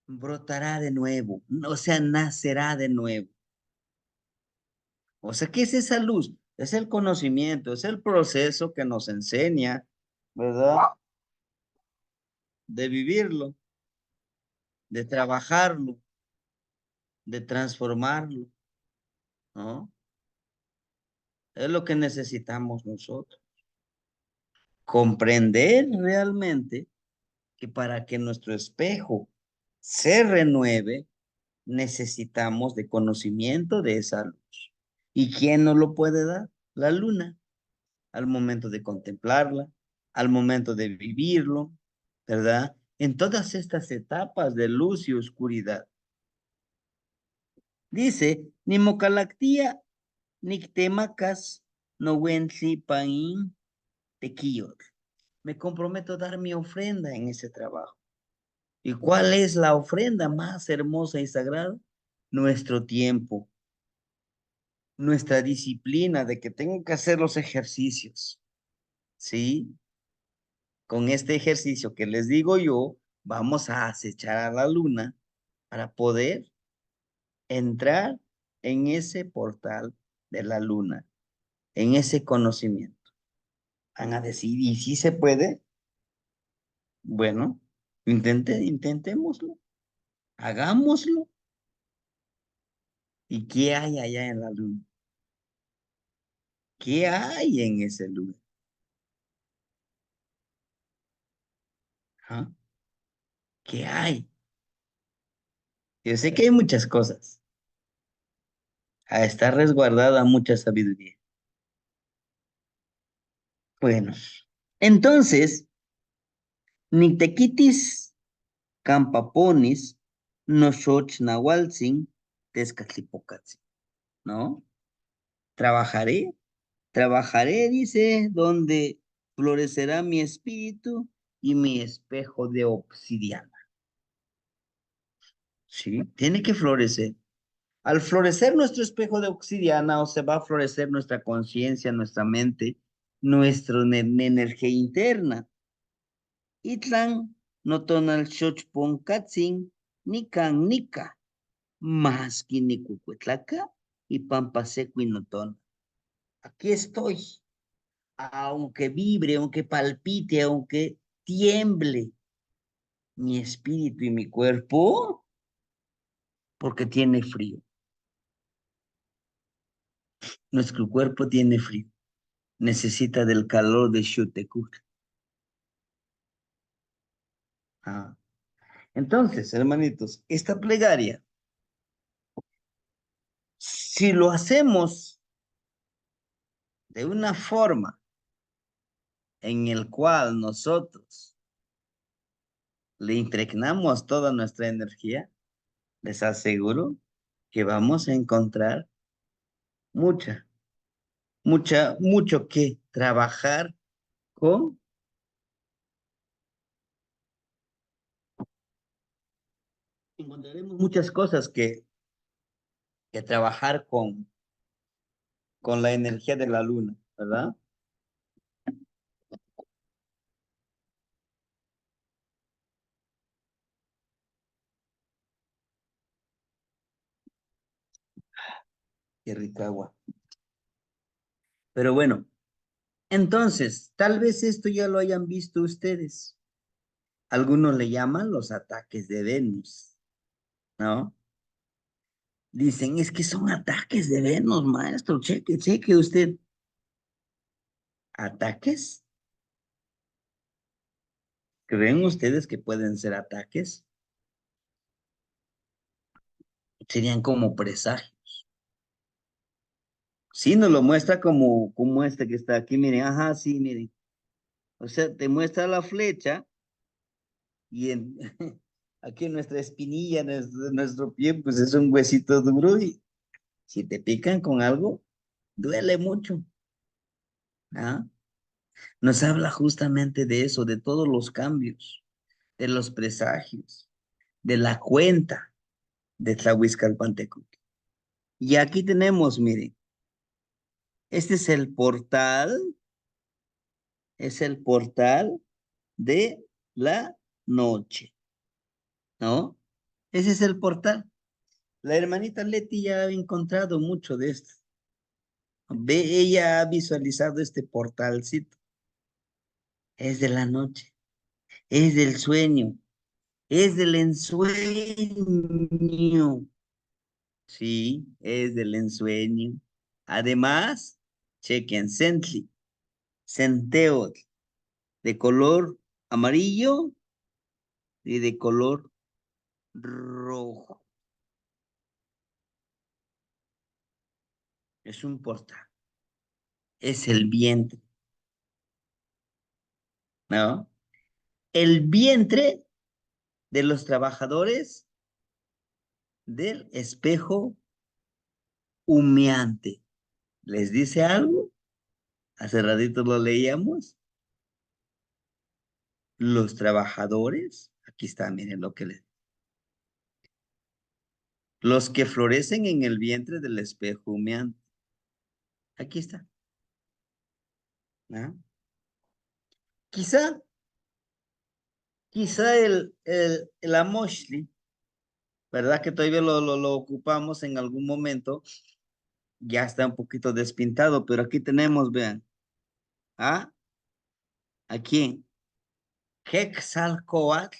brotará de nuevo, o sea, nacerá de nuevo. O sea, ¿qué es esa luz? Es el conocimiento, es el proceso que nos enseña, ¿verdad? De vivirlo, de trabajarlo, de transformarlo, ¿no? Es lo que necesitamos nosotros. Comprender realmente que para que nuestro espejo se renueve, necesitamos de conocimiento de esa luz. ¿Y quién nos lo puede dar? La luna, al momento de contemplarla, al momento de vivirlo, ¿verdad? En todas estas etapas de luz y oscuridad. Dice, ni mocalactía, nictemacas, no wentli pain, tequillot. Me comprometo a dar mi ofrenda en ese trabajo. ¿Y cuál es la ofrenda más hermosa y sagrada? Nuestro tiempo, nuestra disciplina de que tengo que hacer los ejercicios, ¿sí? Con este ejercicio que les digo yo, vamos a acechar a la luna para poder entrar en ese portal de la luna, en ese conocimiento. Van a decir, ¿y si se puede? Bueno, intentémoslo, hagámoslo. ¿Y qué hay allá en la luna? ¿Qué hay en ese lugar? ¿Ah? ¿Qué hay? Yo sé que hay muchas cosas. Está resguardada mucha sabiduría. Bueno, entonces, Nictequitis campaponis noshoch nahualtzin tezcatlipocatzin, ¿no? Trabajaré, trabajaré, dice, donde florecerá mi espíritu y mi espejo de obsidiana. Sí, tiene que florecer. Al florecer nuestro espejo de obsidiana, o se va a florecer nuestra conciencia, nuestra mente, nuestra energía interna. Itlan notonal xochponcatzin nican nica, más que nicucuetlaca y pampaseco y notona. Aquí estoy, aunque vibre, aunque palpite, aunque tiemble mi espíritu y mi cuerpo, porque tiene frío. Nuestro cuerpo tiene frío. Necesita del calor de Xutecuc. Ah. Entonces, hermanitos, esta plegaria, si lo hacemos de una forma en el cual nosotros le impregnamos toda nuestra energía, les aseguro que vamos a encontrar mucho que trabajar con, encontraremos muchas cosas que trabajar con la energía de la luna, ¿verdad? Qué rica agua. Pero bueno, entonces, tal vez esto ya lo hayan visto ustedes. Algunos le llaman los ataques de Venus, ¿no? Dicen, es que son ataques de Venus, maestro. Cheque usted. ¿Ataques? ¿Creen ustedes que pueden ser ataques? Serían como presagios. Sí, nos lo muestra como este que está aquí. Miren, ajá, sí, miren. O sea, te muestra la flecha y aquí en nuestra espinilla, nuestro pie, pues es un huesito duro y si te pican con algo, duele mucho. ¿Ah? Nos habla justamente de eso, de todos los cambios, de los presagios, de la cuenta de Tlahuizcalpantecuhtli. Y aquí tenemos, miren, este es el portal de la noche, ¿no? Ese es el portal. La hermanita Leti ya ha encontrado mucho de esto. Ve, ella ha visualizado este portalcito. Es de la noche, es del sueño, es del ensueño. Sí, es del ensueño. Además, chequen, Sentli, Centeotl, de color amarillo y de color rojo. Es un portal. Es el vientre, ¿no? El vientre de los trabajadores del espejo humeante. ¿Les dice algo? Hace ratito lo leíamos. Los trabajadores, aquí está, miren lo que les. Los que florecen en el vientre del espejo humeante. Aquí está. ¿No? Quizá, quizá el Amoshli ¿Verdad que todavía lo ocupamos en algún momento? Ya está un poquito despintado, pero aquí tenemos, vean, ¿ah? Aquí, Quetzalcóatl,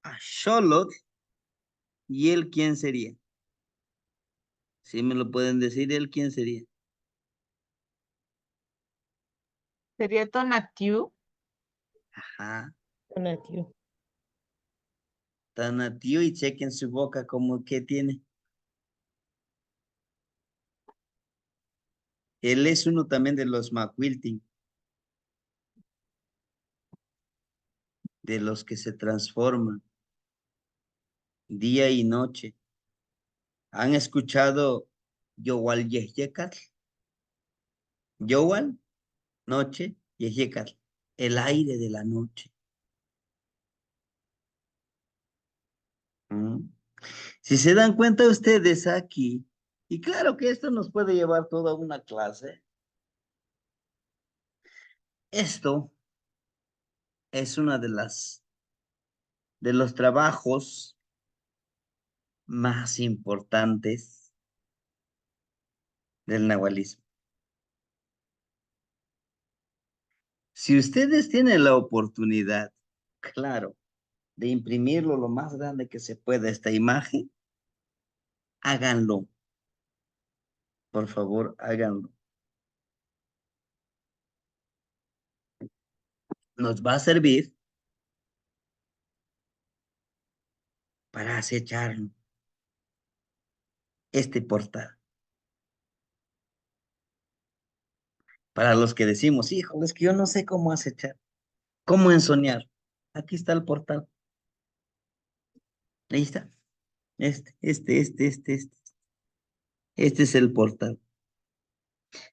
Axolotl, ¿y él quién sería? Si me lo pueden decir, ¿él quién sería? Sería Tonatiuh. Ajá, Tonatiuh. Tonatiuh, y chequen su boca como que tiene. Él es uno también de los Macuiltin, de los que se transforman día y noche. ¿Han escuchado Yowal Yehyecal? Yowal, noche, Yehyecal, el aire de la noche. ¿Mm? Si se dan cuenta ustedes aquí, y claro que esto nos puede llevar toda una clase, esto es una de los trabajos más importantes del nahualismo. Si ustedes tienen la oportunidad, claro, de imprimirlo lo más grande que se pueda esta imagen, háganlo, por favor, háganlo. Nos va a servir para acecharlo, este portal. Para los que decimos, híjole, es que yo no sé cómo acechar, cómo ensoñar. Aquí está el portal. Ahí está. Este. Este es el portal.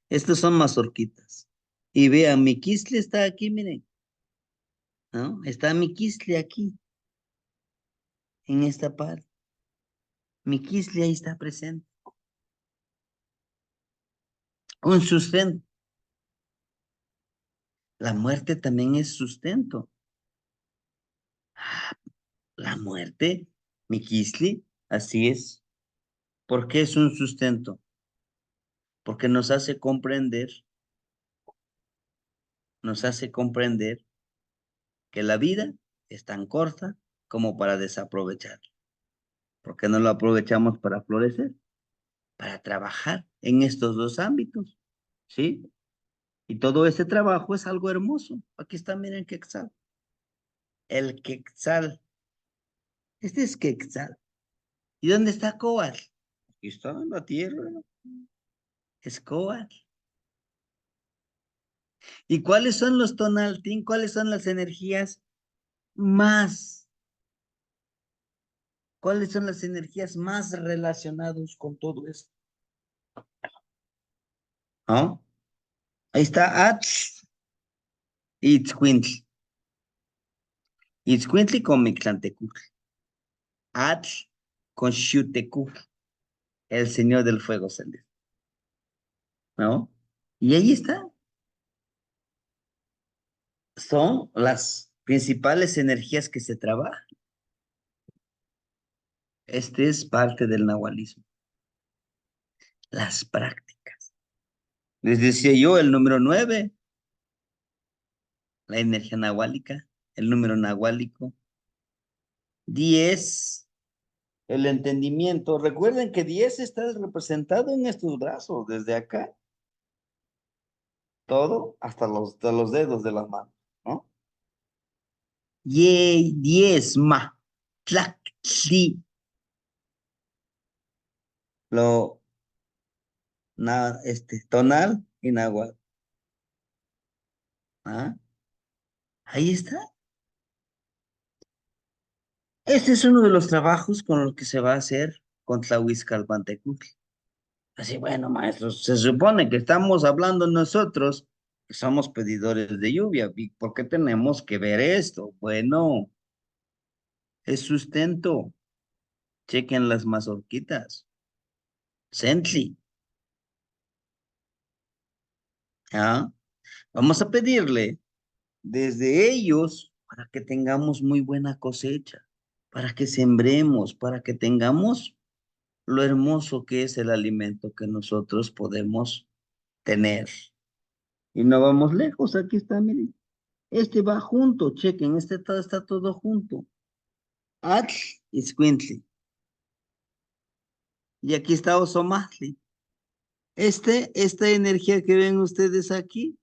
Estos son mazorquitas. Y vean, mi quisle está aquí, miren. ¿No? Está mi quisle aquí, en esta parte. Mi quisle ahí está presente. Un sustento. La muerte también es sustento. La muerte, mi quisle, así es. ¿Por qué es un sustento? Porque nos hace comprender que la vida es tan corta como para desaprovechar. ¿Por qué no lo aprovechamos para florecer? Para trabajar en estos dos ámbitos, ¿sí? Y todo ese trabajo es algo hermoso. Aquí está, miren, Quetzal. El Quetzal. Este es Quetzal. ¿Y dónde está Coal? Aquí está en la tierra. Es Coal. ¿Y cuáles son los tonaltín? ¿Cuáles son las energías más? ¿Cuáles son las energías más relacionadas con todo esto? ¿No? Ahí está Atl y Itzcuintli. Itzcuintli con Mictlantecutl. Atl con Xutecutl, el señor del fuego celeste. ¿No? Y ahí está. Son las principales energías que se trabajan. Este es parte del nahualismo. Las prácticas. Les decía yo, el número 9, la energía nahuálica, el número nahuálico. 10, el entendimiento. Recuerden que 10 está representado en estos brazos, desde acá, todo hasta los dedos de las manos, ¿no? Yey, 10, ma, tlac, tli, lo, tonal y náhuatl. ¿Ah? Ahí está. Este es uno de los trabajos con los que se va a hacer con Tlahuizcalpantecutli. Así, bueno, maestros, se supone que estamos hablando nosotros que somos pedidores de lluvia. ¿Y por qué tenemos que ver esto? Bueno, es sustento. Chequen las mazorquitas. Sently. ¿Ah? Vamos a pedirle desde ellos para que tengamos muy buena cosecha. para que sembremos, para que tengamos lo hermoso que es el alimento que nosotros podemos tener. Y no vamos lejos, aquí está, miren. Este va junto, chequen, este está todo junto. Atl y Squintly. Y aquí está Osomatli. Esta energía que ven ustedes aquí,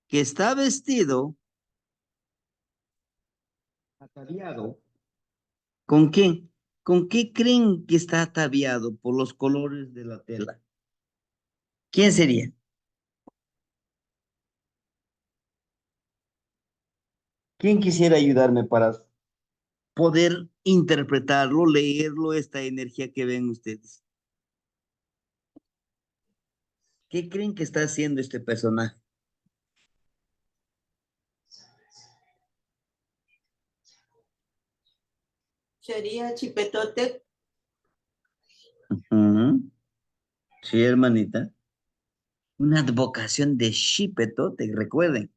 que está vestido, ataviado, ¿con quién? ¿Con qué creen que está ataviado por los colores de la tela? ¿Quién sería? ¿Quién quisiera ayudarme para poder interpretarlo, leerlo, esta energía que ven ustedes? ¿Qué creen que está haciendo este personaje? Sería Chipetote. Ujú. Sí, hermanita. Una advocación de Shipetote, recuerden.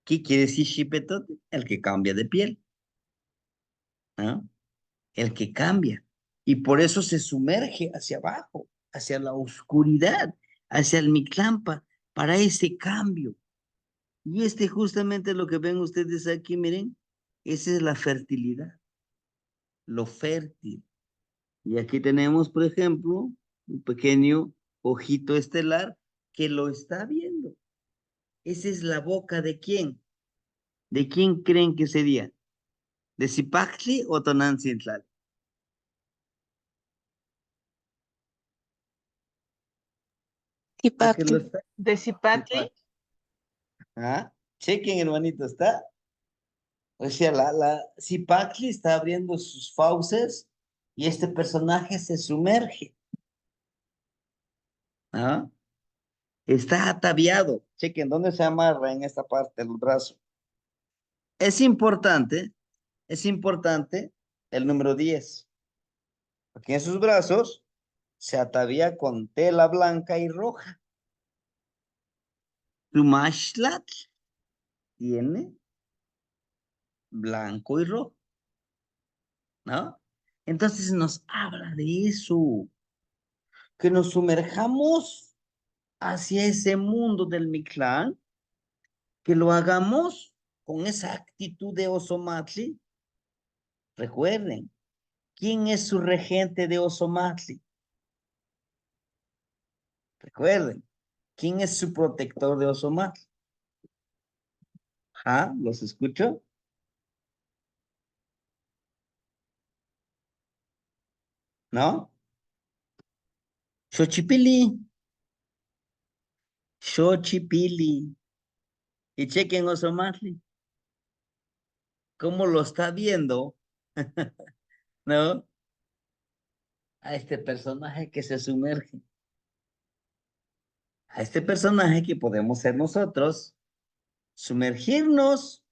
¿Qué quiere decir Shipetote? El que cambia de piel. ¿Ah? El que cambia. Y por eso se sumerge hacia abajo, hacia la oscuridad, hacia el Mictlampa, para ese cambio. Y justamente lo que ven ustedes aquí, miren, esa es la fertilidad, lo fértil. Y aquí tenemos, por ejemplo, un pequeño ojito estelar que lo está viendo. Esa es la boca de quién. ¿De quién creen que sería? ¿De Zipaxli o Tonantzintlan? La que lo Zipacli. está. De Zipatli. Zipaxli. ¿Ah? Chequen, hermanito, ¿está? O sea, Zipaxli está abriendo sus fauces y este personaje se sumerge. ¿Ah? Está ataviado. Chequen, ¿dónde se amarra en esta parte del brazo? Es importante, es importante el número 10, porque en sus brazos se atavía con tela blanca y roja. Su mashlat tiene blanco y rojo, ¿no? Entonces nos habla de eso, que nos sumerjamos hacia ese mundo del Mictlán, que lo hagamos con esa actitud de Osomatli. Recuerden, ¿quién es su regente de Osomatli? Recuerden, ¿quién es su protector de Osomatli? ¿Ah? ¿Los escucho? ¿No? Xochipili. Xochipili. Y chequen Osomatli. ¿Cómo lo está viendo? ¿No? A este personaje que se sumerge. A este personaje que podemos ser nosotros. Sumergirnos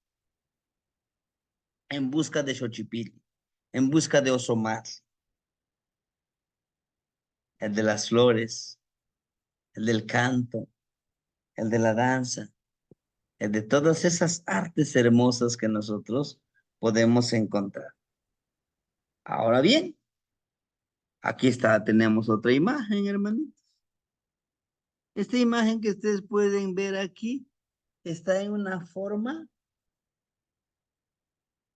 en busca de Xochipili. En busca de Osomatli. El de las flores. El del canto. El de la danza. De todas esas artes hermosas que nosotros podemos encontrar. Ahora bien, aquí está, tenemos otra imagen, hermanitos. Esta imagen que ustedes pueden ver aquí está en una forma,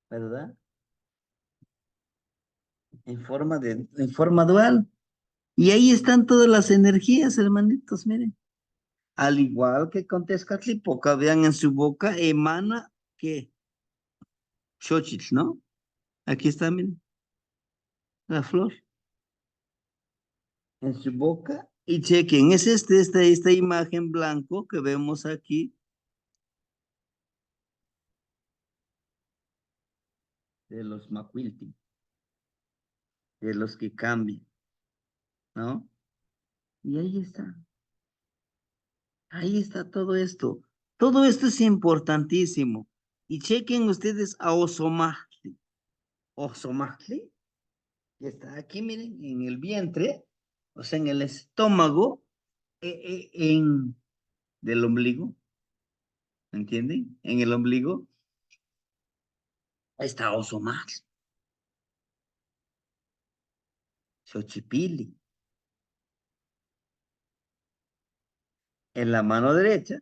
¿verdad? En forma dual. Y ahí están todas las energías, hermanitos, miren. Al igual que con Tezcatlipoca, vean en su boca emana, ¿qué? Xochitl, ¿no? Aquí está, miren, la flor. En su boca. Y chequen, es esta imagen blanco que vemos aquí de los Macuilti, de los que cambian, ¿no? Y ahí está todo esto. Todo esto es importantísimo. Y chequen ustedes a Osomatli. Osomatli, que está aquí, miren, en el vientre, o sea, en el estómago, del ombligo, ¿entienden? En el ombligo está Osomatli. Xochipilli. En la mano derecha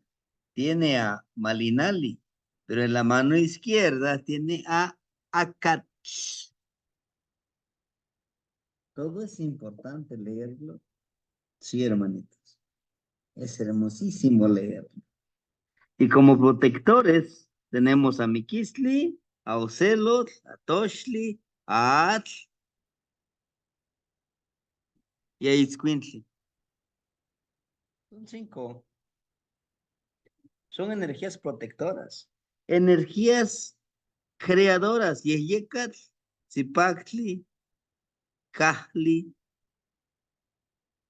tiene a Malinali, pero en la mano izquierda tiene a Acatl. Todo es importante leerlo. Sí, hermanitos. Es hermosísimo leerlo. Y como protectores tenemos a Miquisli, a Ocelot, a Toshli, a Atl y a Itzcuintli. Son 5. Son energías protectoras. Energías creadoras. Yeyecatl, Zipactli, Cajli,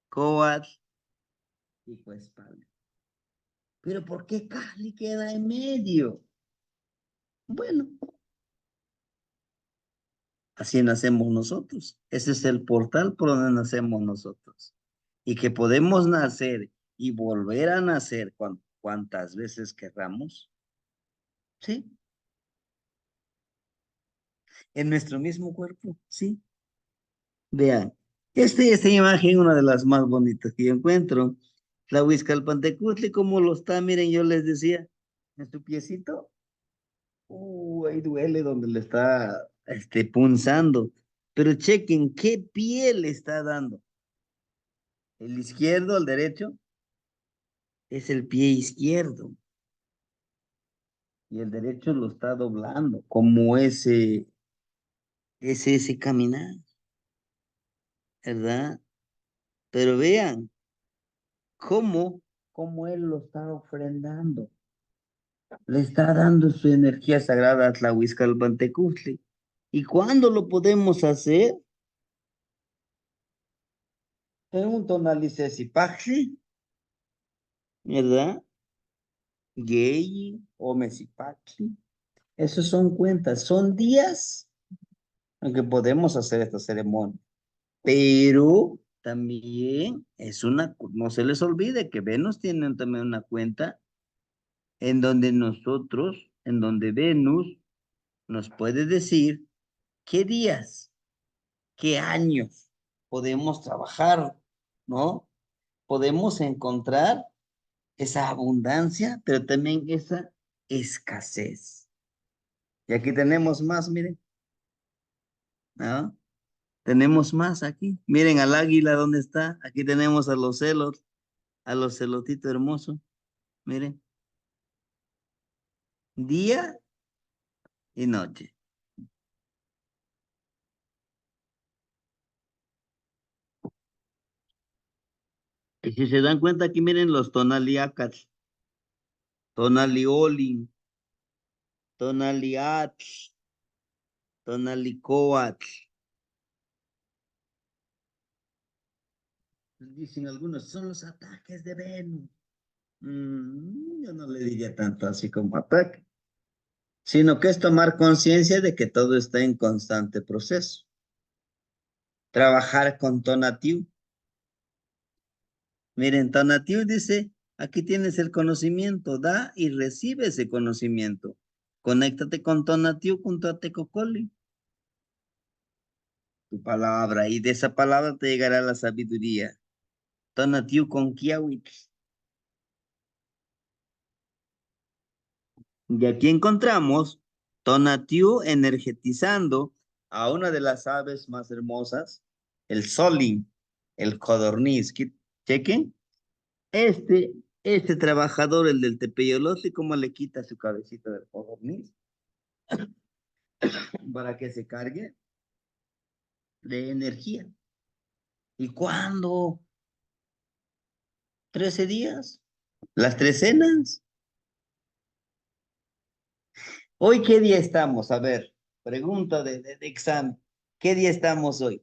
Coatl y Cuespal. Pero ¿por qué Cajli queda en medio? Bueno, así nacemos nosotros. Ese es el portal por donde nacemos nosotros. Y que podemos nacer y volver a nacer cuantas veces querramos. ¿Sí? En nuestro mismo cuerpo. Sí. Vean. Esta imagen, una de las más bonitas que yo encuentro. La Huizcalpantecutli, como lo está, miren, yo les decía, en su piecito. Ahí duele donde le está punzando. Pero chequen qué pie le está dando. El izquierdo, el derecho, es el pie izquierdo. Y el derecho lo está doblando, como ese caminar, ¿verdad? Pero vean cómo él lo está ofrendando. Le está dando su energía sagrada a Tlahuizcalpantecutli. ¿Y cuándo lo podemos hacer? En un tonalicezipaxli, ¿verdad? Gay o Mesipaxli. Esos son cuentas, son días en que podemos hacer esta ceremonia. Pero también no se les olvide que Venus tiene también una cuenta en donde Venus nos puede decir qué días, qué años podemos trabajar, ¿no? Podemos encontrar esa abundancia, pero también esa escasez. Y aquí tenemos más, miren, ¿no? Tenemos más aquí. Miren al águila, ¿dónde está? Aquí tenemos a los celotitos hermosos. Miren, día y noche. Y si se dan cuenta aquí, miren los tonaliacats, tonaliolin, tonaliatl, tonalicoatl. Dicen algunos, son los ataques de Venus. Yo no le diría tanto así como ataque, sino que es tomar conciencia de que todo está en constante proceso. Trabajar con Tonatiuh. Miren, Tonatiuh dice, aquí tienes el conocimiento, da y recibe ese conocimiento. Conéctate con Tonatiuh junto a Tecocoli, tu palabra, y de esa palabra te llegará la sabiduría. Tonatiuh con Kiawit. Y aquí encontramos Tonatiuh energetizando a una de las aves más hermosas, el solín, el codorniz. Chequen, este trabajador, el del tepeyolote, cómo le quita su cabecita del codorniz para que se cargue de energía. ¿Y cuándo? 13 días. Las trecenas. ¿Hoy qué día estamos? A ver, pregunta de examen. ¿Qué día estamos hoy?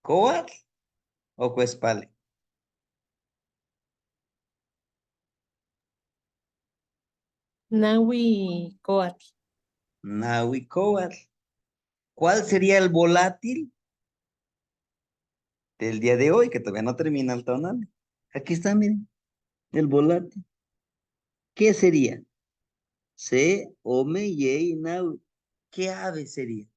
¿Coatl o Cuespale? Nahui Coatl. Nahui Coatl. ¿Cuál sería el volátil del día de hoy? Que todavía no termina el tonal. Aquí está, miren, el volátil. ¿Qué sería? C, Ome, Yei, Nahui. ¿Qué ave sería?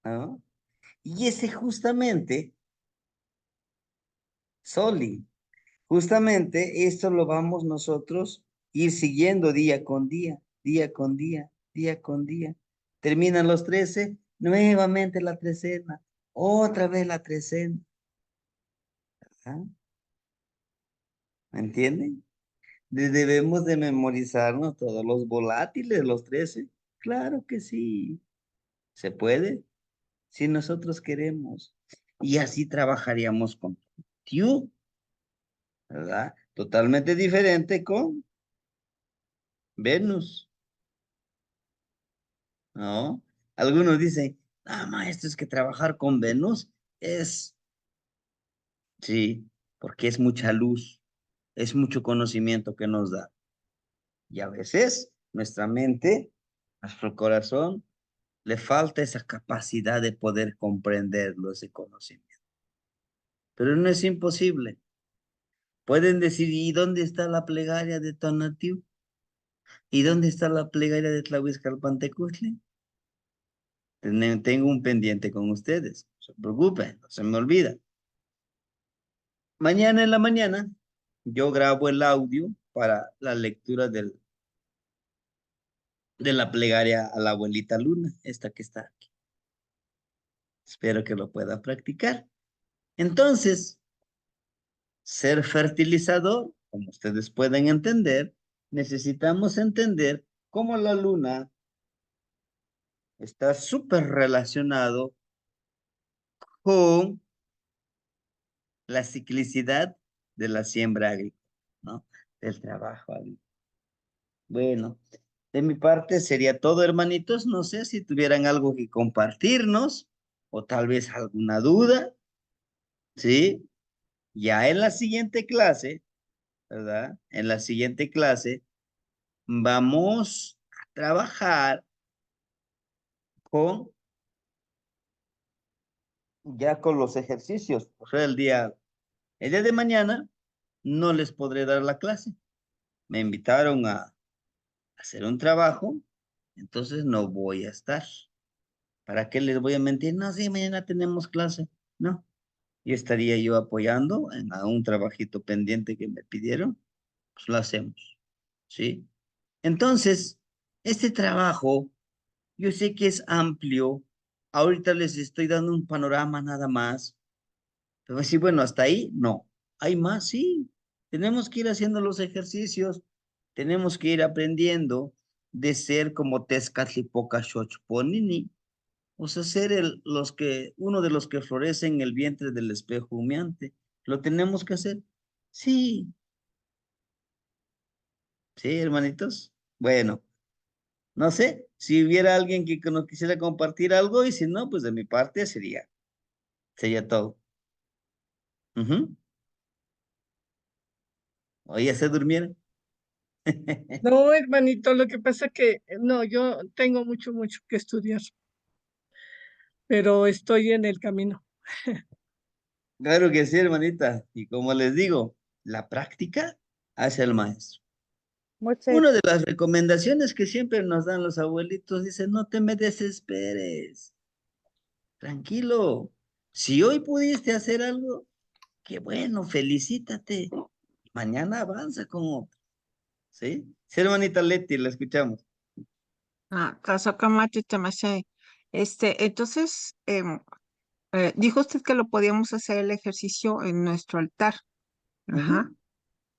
¿no? Y ese justamente, Soli, justamente esto lo vamos nosotros ir siguiendo día con día, día con día, día con día. Terminan los 13, nuevamente la trecena, otra vez la trecena. ¿Ah? ¿Me entienden? Debemos de memorizarnos todos los volátiles, los 13. Claro que sí, se puede, si nosotros queremos. Y así trabajaríamos con Q, ¿verdad? Totalmente diferente con Venus, ¿no? Algunos dicen, ah, maestro, es que trabajar con Venus es, sí, porque es mucha luz, es mucho conocimiento que nos da. Y a veces nuestra mente, nuestro corazón, le falta esa capacidad de poder comprenderlo, ese conocimiento. Pero no es imposible. Pueden decir, ¿y dónde está la plegaria de Tonatiuh? ¿Y dónde está la plegaria de Tlahuizcalpantecutli? Tengo un pendiente con ustedes. No se preocupen, no se me olvida. Mañana en la mañana, yo grabo el audio para la lectura de la plegaria a la abuelita Luna, esta que está aquí. Espero que lo pueda practicar. Entonces, ser fertilizador, como ustedes pueden entender, necesitamos entender cómo la luna está súper relacionado con la ciclicidad de la siembra agrícola, ¿no? Del trabajo agrícola. Bueno, de mi parte sería todo, hermanitos. No sé si tuvieran algo que compartirnos o tal vez alguna duda, ¿sí? Ya en la siguiente clase, ¿verdad? En la siguiente clase vamos a trabajar con ya con los ejercicios. O sea, el día de mañana no les podré dar la clase. Me invitaron a hacer un trabajo, entonces no voy a estar. ¿Para qué les voy a mentir? No, sí, mañana tenemos clase. No, yo estaría yo apoyando a un trabajito pendiente que me pidieron, pues lo hacemos, ¿sí? Entonces, este trabajo, yo sé que es amplio. Ahorita les estoy dando un panorama nada más. Pero sí, bueno, hasta ahí, no. Hay más, sí. Tenemos que ir haciendo los ejercicios, tenemos que ir aprendiendo de ser como Tezcatlipoca Xochponini, o sea, ser uno de los que florece en el vientre del espejo humeante. ¿Lo tenemos que hacer? Sí, sí, hermanitos. Bueno, no sé, si hubiera alguien que nos quisiera compartir algo y si no, pues de mi parte sería todo. Ujú. O ya se durmieron. No, hermanito, lo que pasa que no, yo tengo mucho que estudiar, pero estoy en el camino. Claro que sí, hermanita. Y como les digo, la práctica hace al maestro. Muchas Una de las recomendaciones que siempre nos dan los abuelitos dice, no te me desesperes, tranquilo. Si hoy pudiste hacer algo, qué bueno, felicítate. Mañana avanza con otro, ¿sí? Sí, hermanita Leti, la escuchamos. Casacamacho Tamashay. Entonces, dijo usted que lo podíamos hacer el ejercicio en nuestro altar. Ajá. Ujú.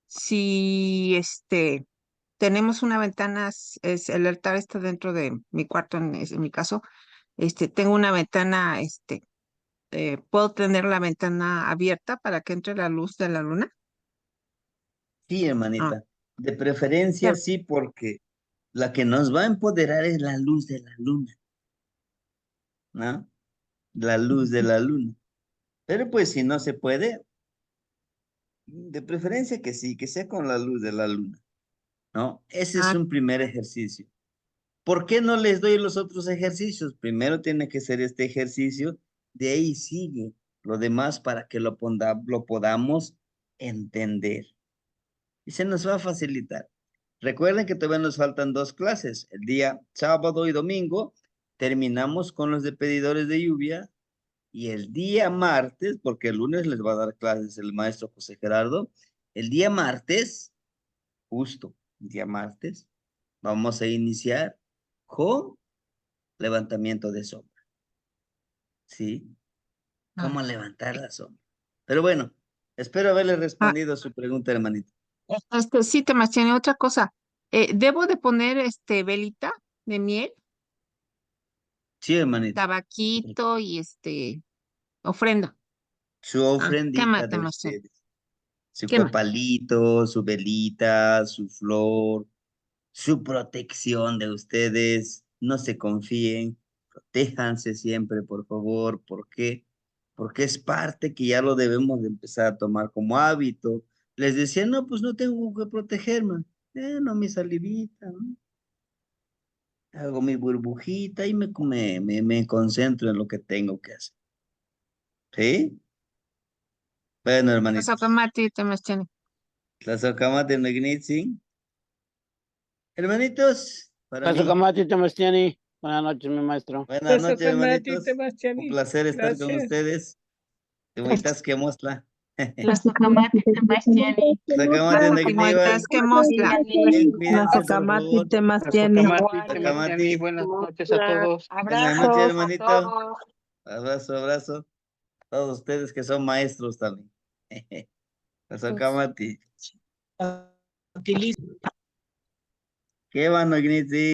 Si tenemos una ventana, el altar está dentro de mi cuarto, en mi caso, tengo una ventana, ¿puedo tener la ventana abierta para que entre la luz de la luna? Sí, Ah, hermanita. De preferencia ya. sí, porque la que nos va a empoderar es la luz de la luna, ¿no? La luz de la luna. Pero pues si no se puede, de preferencia que sí, que sea con la luz de la luna, ¿no? Ese es Ah, un primer ejercicio. ¿Por qué no les doy los otros ejercicios? Primero tiene que ser este ejercicio, de ahí sigue lo demás para que lo podamos entender. Y se nos va a facilitar. Recuerden que todavía nos faltan dos clases, el día sábado y domingo. terminamos con los de pedidores de lluvia y el día martes, porque el lunes les va a dar clases el maestro José Gerardo, el día martes, justo el día martes, vamos a iniciar con levantamiento de sombra. ¿Sí? ¿Cómo levantar la sombra? Pero bueno, espero haberle respondido a su pregunta, hermanito. Sí, Tomás, tiene otra cosa. ¿Debo de poner velita de miel, Sí, hermanito. tabaquito y ofrenda? Su ¿Qué más, ofrendita de Tomás? ustedes. Su ¿Qué más? copalito, su velita, su flor, su protección de ustedes. No se confíen, protéjanse siempre, por favor. ¿Por qué? Porque es parte que ya lo debemos de empezar a tomar como hábito. Les decía, no, pues no tengo que protegerme. No, mi salivita, ¿no? Hago mi burbujita y me concentro en lo que tengo que hacer. ¿Sí? Bueno, Eso que hermanitos. Mati, Tomás, tiene. Tlazohcamati no ignitzin. Hermanitos, para mí, Tlazohcamati Temastiani. Buenas noches, mi maestro. buenas noches, Tlazohcamati, hermanitos. Un Temastiani. placer estar con Gracias. ustedes. Te muitas que mostla. Tlazohcamati, Temastiani. Tlazohcamati no Como estás igniwan. que mosla. Bien, cuídense, por Tlazohcamati favor. Temastiani. Tlazohcamati Tlazohcamati. Temastiani. Buenas noches a todos. Buenas noches, Abrazos a hermanito. todos. Abrazo, abrazo. Todos ustedes que son maestros también. Tlazohcamati. Utiliza. ¿Qué van, no ignitzin?